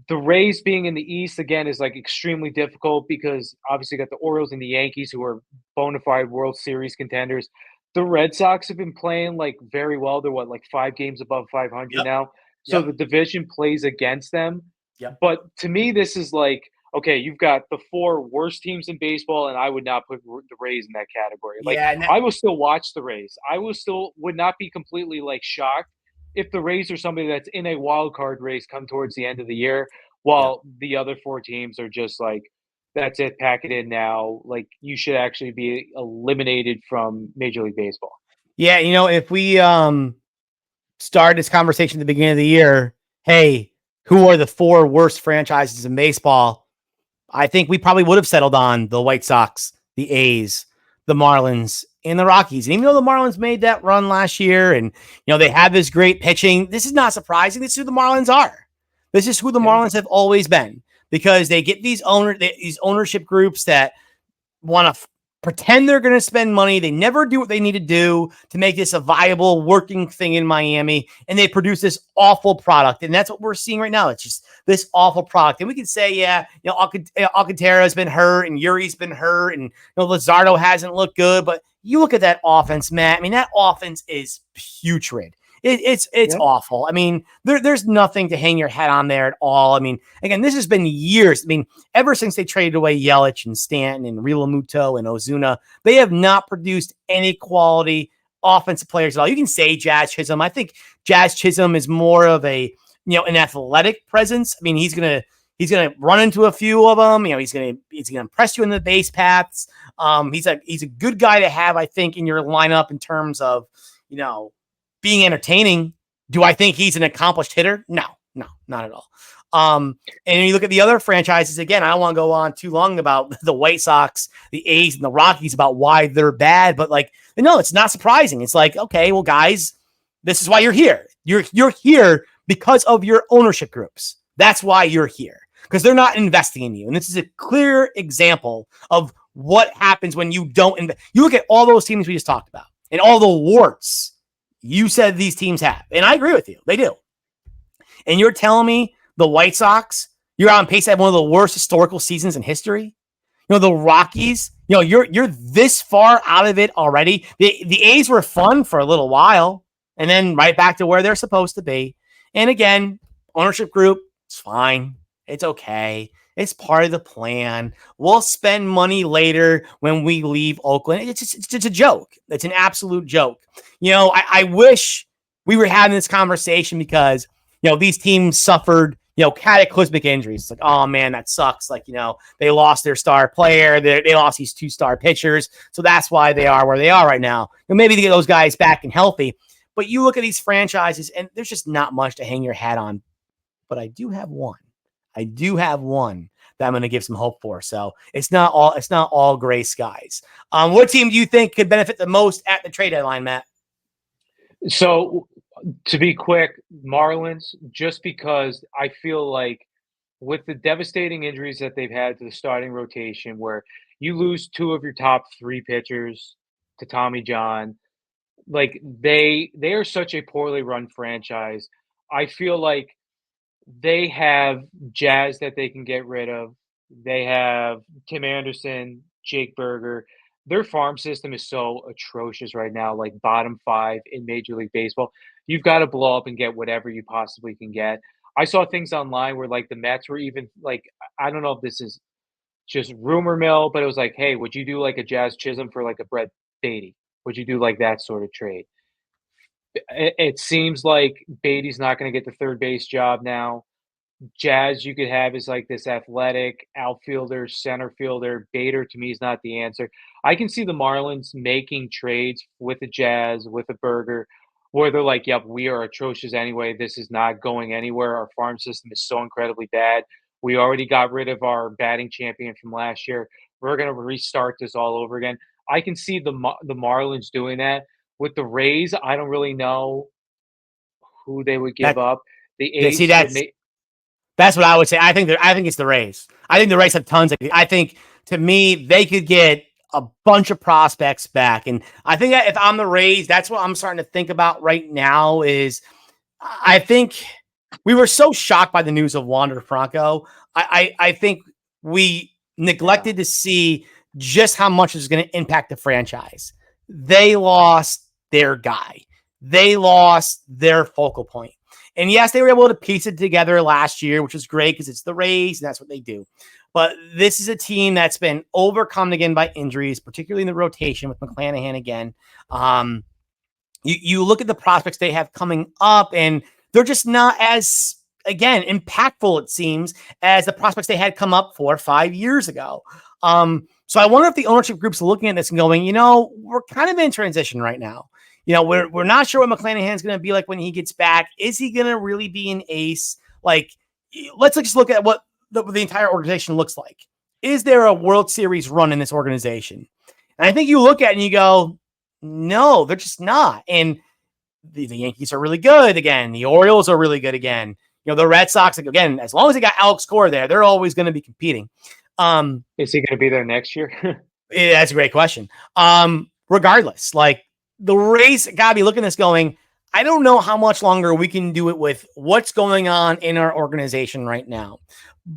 The Rays being in the East again is like extremely difficult because obviously you got the Orioles and the Yankees who are bona fide World Series contenders. The Red Sox have been playing like very well. They're what like 5 games above 500 Yep. now. So Yep. the division plays against them. Yep. But to me, this is like okay, you've got the 4 worst teams in baseball, and I would not put the Rays in that category. Like Yeah. I will still watch the Rays. I will still would not be completely like shocked if the Rays are somebody that's in a wild card race come towards the end of the year, while the other 4 teams are just like, that's it, pack it in now. Like you should actually be eliminated from Major League Baseball. Yeah, if we started this conversation at the beginning of the year, hey, who are the 4 worst franchises in baseball? I think we probably would have settled on the White Sox, the A's, the Marlins, and the Rockies. And even though the Marlins made that run last year and, they had this great pitching, this is not surprising. This is who the Marlins are. This is who the Yeah. Marlins have always been, because they get these ownership groups that want to pretend they're going to spend money. They never do what they need to do to make this a viable working thing in Miami. And they produce this awful product. And that's what we're seeing right now. It's just this awful product. And we can say, yeah, Alcantara's been hurt and Yuri's been hurt and Luzardo hasn't looked good. But you look at that offense, Matt. I mean, that offense is putrid. It's awful. I mean, there's nothing to hang your hat on there at all. I mean, again, this has been years. I mean, ever since they traded away Yelich and Stanton and Realmuto and Ozuna, they have not produced any quality offensive players at all. You can say Jazz Chisholm. I think Jazz Chisholm is more of an athletic presence. I mean, he's gonna run into a few of them. He's gonna impress you in the base paths. He's a good guy to have, I think, in your lineup in terms of being entertaining. Do I think he's an accomplished hitter? No, not at all. And you look at the other franchises, again, I don't want to go on too long about the White Sox, the A's, and the Rockies about why they're bad, but it's not surprising. It's like, okay, well, guys, this is why you're here. You're here because of your ownership groups. That's why you're here, because they're not investing in you. And this is a clear example of what happens when you don't invest. You look at all those teams we just talked about and all the warts you said these teams have. And I agree with you. They do. And you're telling me the White Sox, you're on pace to have one of the worst historical seasons in history? The Rockies, you're this far out of it already. The A's were fun for a little while and then right back to where they're supposed to be. And again, ownership group, it's fine. It's okay. It's part of the plan. We'll spend money later when we leave Oakland. It's a joke. It's an absolute joke. I wish we were having this conversation because, these teams suffered, cataclysmic injuries. It's like, oh man, that sucks. They lost their star player. They lost these 2-star pitchers. So that's why they are where they are right now. Maybe to get those guys back and healthy. But you look at these franchises and there's just not much to hang your hat on. But I do have one that I'm going to give some hope for. So it's not all gray skies. What team do you think could benefit the most at the trade deadline, Matt? So to be quick, Marlins, just because I feel like with the devastating injuries that they've had to the starting rotation, where you lose 2 of your top 3 pitchers to Tommy John, they are such a poorly run franchise. I feel like they have Jazz that they can get rid of. They have Tim Anderson, Jake Berger. Their farm system is so atrocious right now, like bottom 5 in Major League Baseball. You've got to blow up and get whatever you possibly can get. I saw things online where the Mets were even I don't know if this is just rumor mill, but it was like, hey, would you do a Jazz Chisholm for a Brett Beatty? Would you do that sort of trade? It seems like Beatty's not going to get the third base job now. Jazz you could have is this athletic outfielder, center fielder. Bader to me is not the answer. I can see the Marlins making trades with the Jazz, with a Burger, where they're like, yep, we are atrocious anyway. This is not going anywhere. Our farm system is so incredibly bad. We already got rid of our batting champion from last year. We're going to restart this all over again. I can see the Marlins doing that. With the Rays, I don't really know who they would give up. The A's That's what I would say. I think it's the Rays. I think the Rays have tons of. I think to me they could get a bunch of prospects back, and I think that if I'm the Rays, that's what I'm starting to think about right now. Is I think we were so shocked by the news of Wander Franco. I think we neglected to see just how much is going to impact the franchise. They lost their guy. They lost their focal point. And yes, they were able to piece it together last year, which was great because it's the Rays and that's what they do. But this is a team that's been overcome again by injuries, particularly in the rotation with McClanahan again. You look at the prospects they have coming up, and they're just not as, again, impactful, it seems, as the prospects they had come up 4 or 5 years ago. So I wonder if the ownership group's looking at this and going, we're kind of in transition right now. We're not sure what McClanahan's going to be like when he gets back. Is he going to really be an ace? Let's just look at what the entire organization looks like. Is there a World Series run in this organization? And I think you look at it and you go, No, they're just not. And the Yankees are really good again. The Orioles are really good again. The Red Sox, again, as long as they got Alex Cora there, they're always going to be competing. Is he going to be there next year? Yeah, that's a great question. Regardless, like the Rays got to be looking at this going, I don't know how much longer we can do it with what's going on in our organization right now.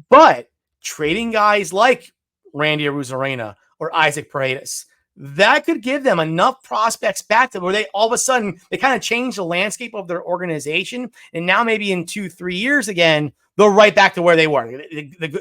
But trading guys like Randy Arozarena or Isaac Paredes, that could give them enough prospects back to where they all of a sudden they kind of change the landscape of their organization. And now maybe in 2-3 years again, they're right back to where they were.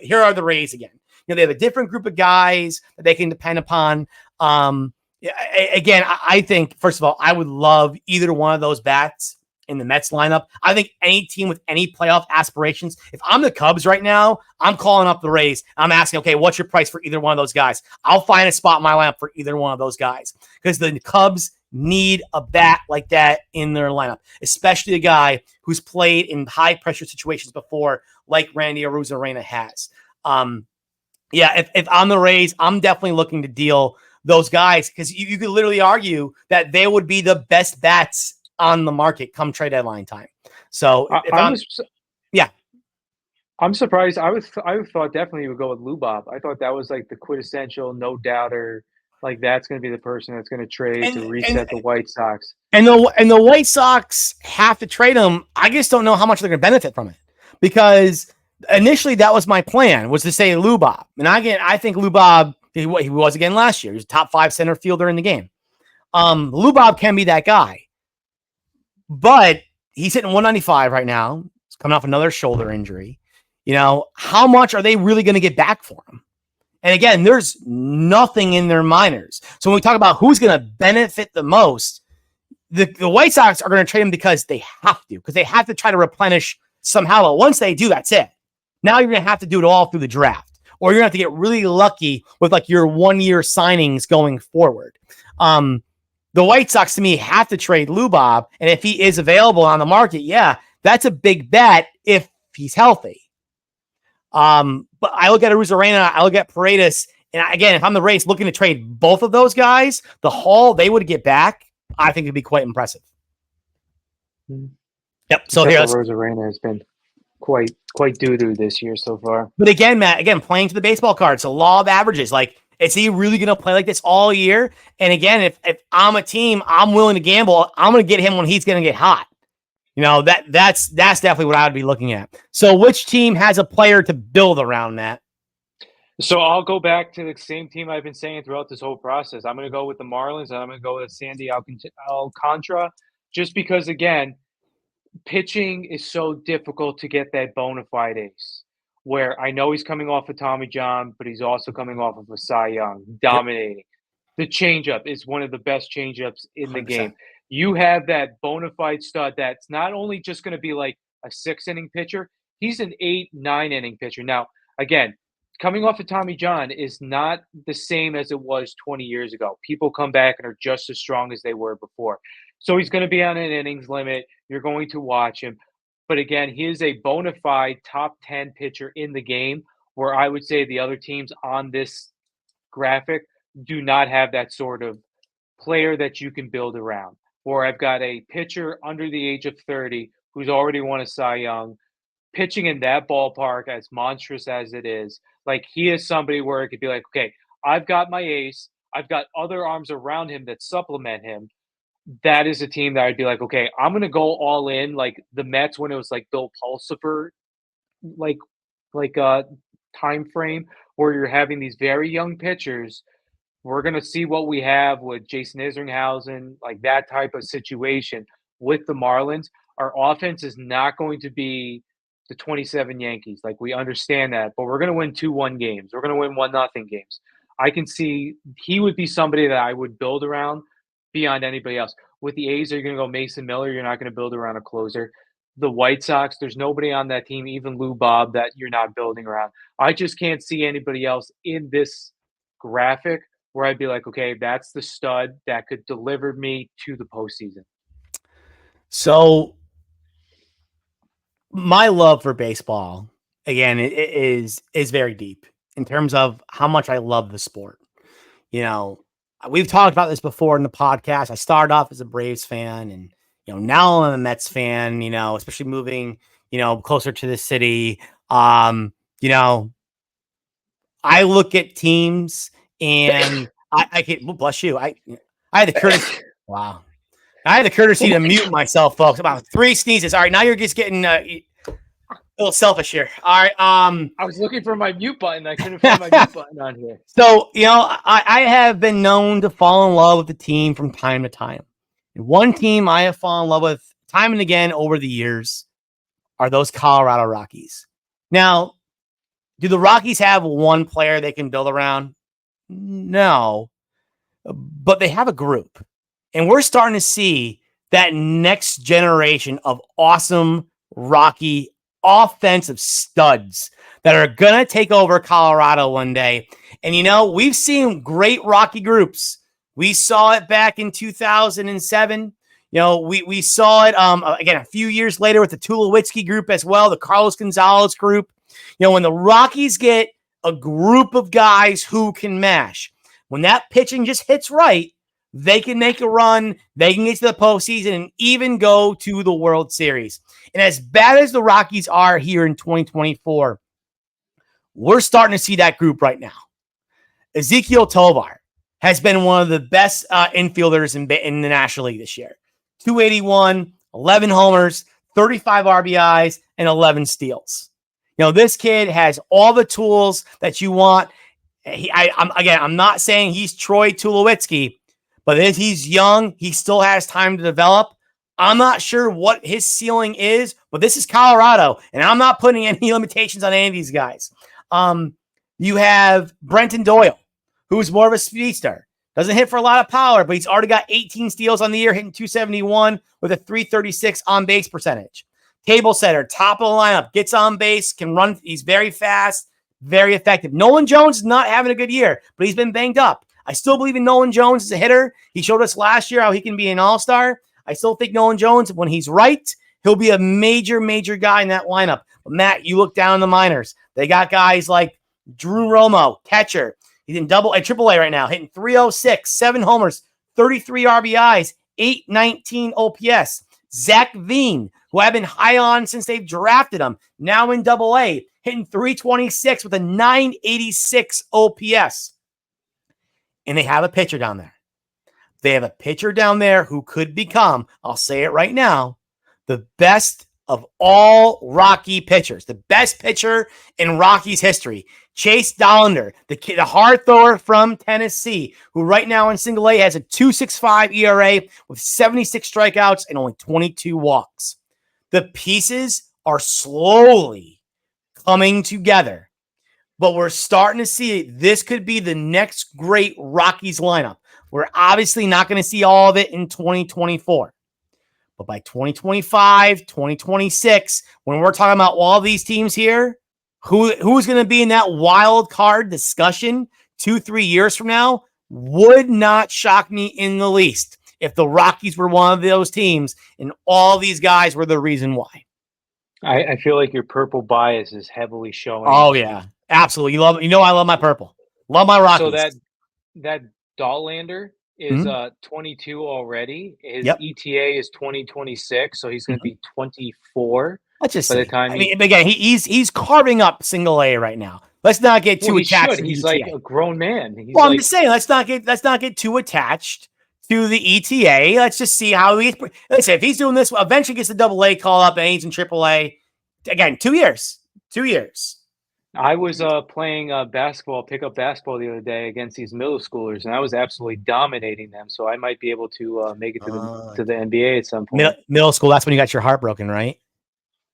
Here are the Rays again. They have a different group of guys that they can depend upon. Again, I think, first of all, I would love either one of those bats in the Mets lineup. I think any team with any playoff aspirations, if I'm the Cubs right now, I'm calling up the Rays. I'm asking, okay, what's your price for either one of those guys? I'll find a spot in my lineup for either one of those guys because the Cubs need a bat like that in their lineup, especially a guy who's played in high-pressure situations before like Randy Arozarena has. Yeah, if I'm the Rays, I'm definitely looking to deal those guys because you could literally argue that they would be the best bats on the market come trade deadline time. So I'm surprised. I thought definitely you would go with Lubov. I thought that was like the quintessential no doubter. Like that's going to be the person that's going to trade to reset the White Sox. And the White Sox have to trade him. I just don't know how much they're going to benefit from it because initially that was my plan was to say Lubov. And again, I think Lubov, he was again last year. He was a top 5 center fielder in the game. Lubov can be that guy, but he's hitting 195 right now. He's coming off another shoulder injury. How much are they really going to get back for him? And again, there's nothing in their minors. So when we talk about who's going to benefit the most, the White Sox are going to trade him because they have to try to replenish somehow. But once they do, that's it. Now you're going to have to do it all through the draft, or you're going to have to get really lucky with like your 1-year signings going forward. The White Sox, to me, have to trade Lubov, and if he is available on the market, yeah, that's a big bet if he's healthy. But I look at Arozarena, I look at Paredes, and again, if I'm the Rays looking to trade both of those guys, the haul they would get back, I think would be quite impressive. Yep. So here, Arozarena has been quite doo-doo this year so far. But again, Matt, playing to the baseball cards, the law of averages. Like, is he really going to play like this all year? And again, if I'm a team, I'm willing to gamble. I'm going to get him when he's going to get hot. That's definitely what I would be looking at. So which team has a player to build around that? So I'll go back to the same team I've been saying throughout this whole process. I'm going to go with the Marlins, and I'm going to go with Sandy Alcantara, just because, again, pitching is so difficult to get that bona fide ace, where I know he's coming off of Tommy John, but he's also coming off of a Cy Young, dominating. Yep. The changeup is one of the best changeups in the 100%. Game. You have that bona fide stud that's not only just going to be like a 6-inning pitcher, he's an 8, 9-inning pitcher. Now, again, coming off of Tommy John is not the same as it was 20 years ago. People come back and are just as strong as they were before. So he's going to be on an innings limit. You're going to watch him. But again, he is a bona fide top 10 pitcher in the game, where I would say the other teams on this graphic do not have that sort of player that you can build around. Or I've got a pitcher under the age of 30 who's already won a Cy Young, pitching in that ballpark, as monstrous as it is. Like, he is somebody where it could be like, okay, I've got my ace. I've got other arms around him that supplement him. That is a team that I'd be like, okay, I'm going to go all in. Like the Mets, when it was like Bill Pulsifer, like time frame where you're having these very young pitchers. We're going to see what we have with Jason Isringhausen, like that type of situation with the Marlins. Our offense is not going to be the 27 Yankees. Like, we understand that, but we're going to win 2-1 games. We're going to win 1-0 games. I can see he would be somebody that I would build around beyond anybody else. With the A's, are you going to go Mason Miller? You're not going to build around a closer. The White Sox, there's nobody on that team, even Lou Bob, that you're not building around. I just can't see anybody else in this graphic where I'd be like, okay, that's the stud that could deliver me to the postseason. So my love for baseball, again, it is very deep in terms of how much I love the sport. we've talked about this before in the podcast. I started off as a Braves fan, and now I'm a Mets fan. Especially moving closer to the city. You know, I look at teams and I can bless you. I had the courtesy. Wow. I had the courtesy to mute myself, folks. About 3 sneezes. All right, now you're just getting a little selfish here. All right. I was looking for my mute button. I couldn't find my mute button on here. So, I have been known to fall in love with the team from time to time. And one team I have fallen in love with time and again over the years are those Colorado Rockies. Now, do the Rockies have one player they can build around? No, but they have a group. And we're starting to see that next generation of awesome Rocky offensive studs that are going to take over Colorado one day. And, we've seen great Rocky groups. We saw it back in 2007. We saw it, again, a few years later with the Tulowitzki group as well, the Carlos Gonzalez group. When the Rockies get a group of guys who can mash, when that pitching just hits right, they can make a run, they can get to the postseason, and even go to the World Series. And as bad as the Rockies are here in 2024, we're starting to see that group right now. Ezekiel Tovar has been one of the best infielders in the National League this year. 281, 11 homers, 35 RBIs, and 11 steals. This kid has all the tools that you want. I'm not saying he's Troy Tulowitzki, but if he's young, he still has time to develop. I'm not sure what his ceiling is, but this is Colorado, and I'm not putting any limitations on any of these guys. You have Brenton Doyle, who's more of a speedster. Doesn't hit for a lot of power, but he's already got 18 steals on the year, hitting 271 with a 336 on-base percentage. Table setter, top of the lineup, gets on base, can run. He's very fast, very effective. Nolan Jones is not having a good year, but he's been banged up. I still believe in Nolan Jones as a hitter. He showed us last year how he can be an all-star. I still think Nolan Jones, when he's right, he'll be a major, major guy in that lineup. But Matt, you look down in the minors. They got guys like Drew Romo, catcher. He's in AAA right now, hitting 306, 7 homers, 33 RBIs, 819 OPS. Zach Veen, who I've been high on since they've drafted him, now in AA, hitting 326 with a 986 OPS. And they have a pitcher down there. They have a pitcher down there who could become, I'll say it right now, the best of all Rocky pitchers, the best pitcher in Rockies history. Chase Dollander, the hard thrower from Tennessee, who right now in single A has a 2.65 ERA with 76 strikeouts and only 22 walks. The pieces are slowly coming together, but we're starting to see this could be the next great Rockies lineup. We're obviously not going to see all of it in 2024. But by 2025, 2026, when we're talking about all these teams here, who's going to be in that wild card discussion 2-3 years from now would not shock me in the least if the Rockies were one of those teams and all these guys were the reason why. I feel like your purple bias is heavily showing. Oh, yeah. Absolutely. I love my purple. Love my Rockies. So that Dollander is 22 already. His ETA is 2026, so he's going to be 24. Let's just by say. the time again, he's carving up single A right now. Let's not get too attached. He's like a grown man. I'm just saying, let's not get too attached to the ETA. Let's just see how listen, if he's doing this, eventually gets the AA call up and he's in AAA. Again, 2 years. 2 years. I was playing pickup basketball the other day against these middle schoolers, and I was absolutely dominating them. So I might be able to make it to the NBA at some point. Middle school, that's when you got your heart broken, right?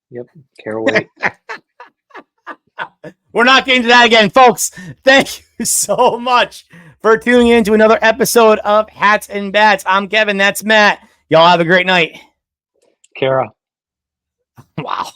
Yep. Can't wait. We're not getting to that again, folks. Thank you so much for tuning in to another episode of Hats and Bats. I'm Kevin. That's Matt. Y'all have a great night. Kara. Wow.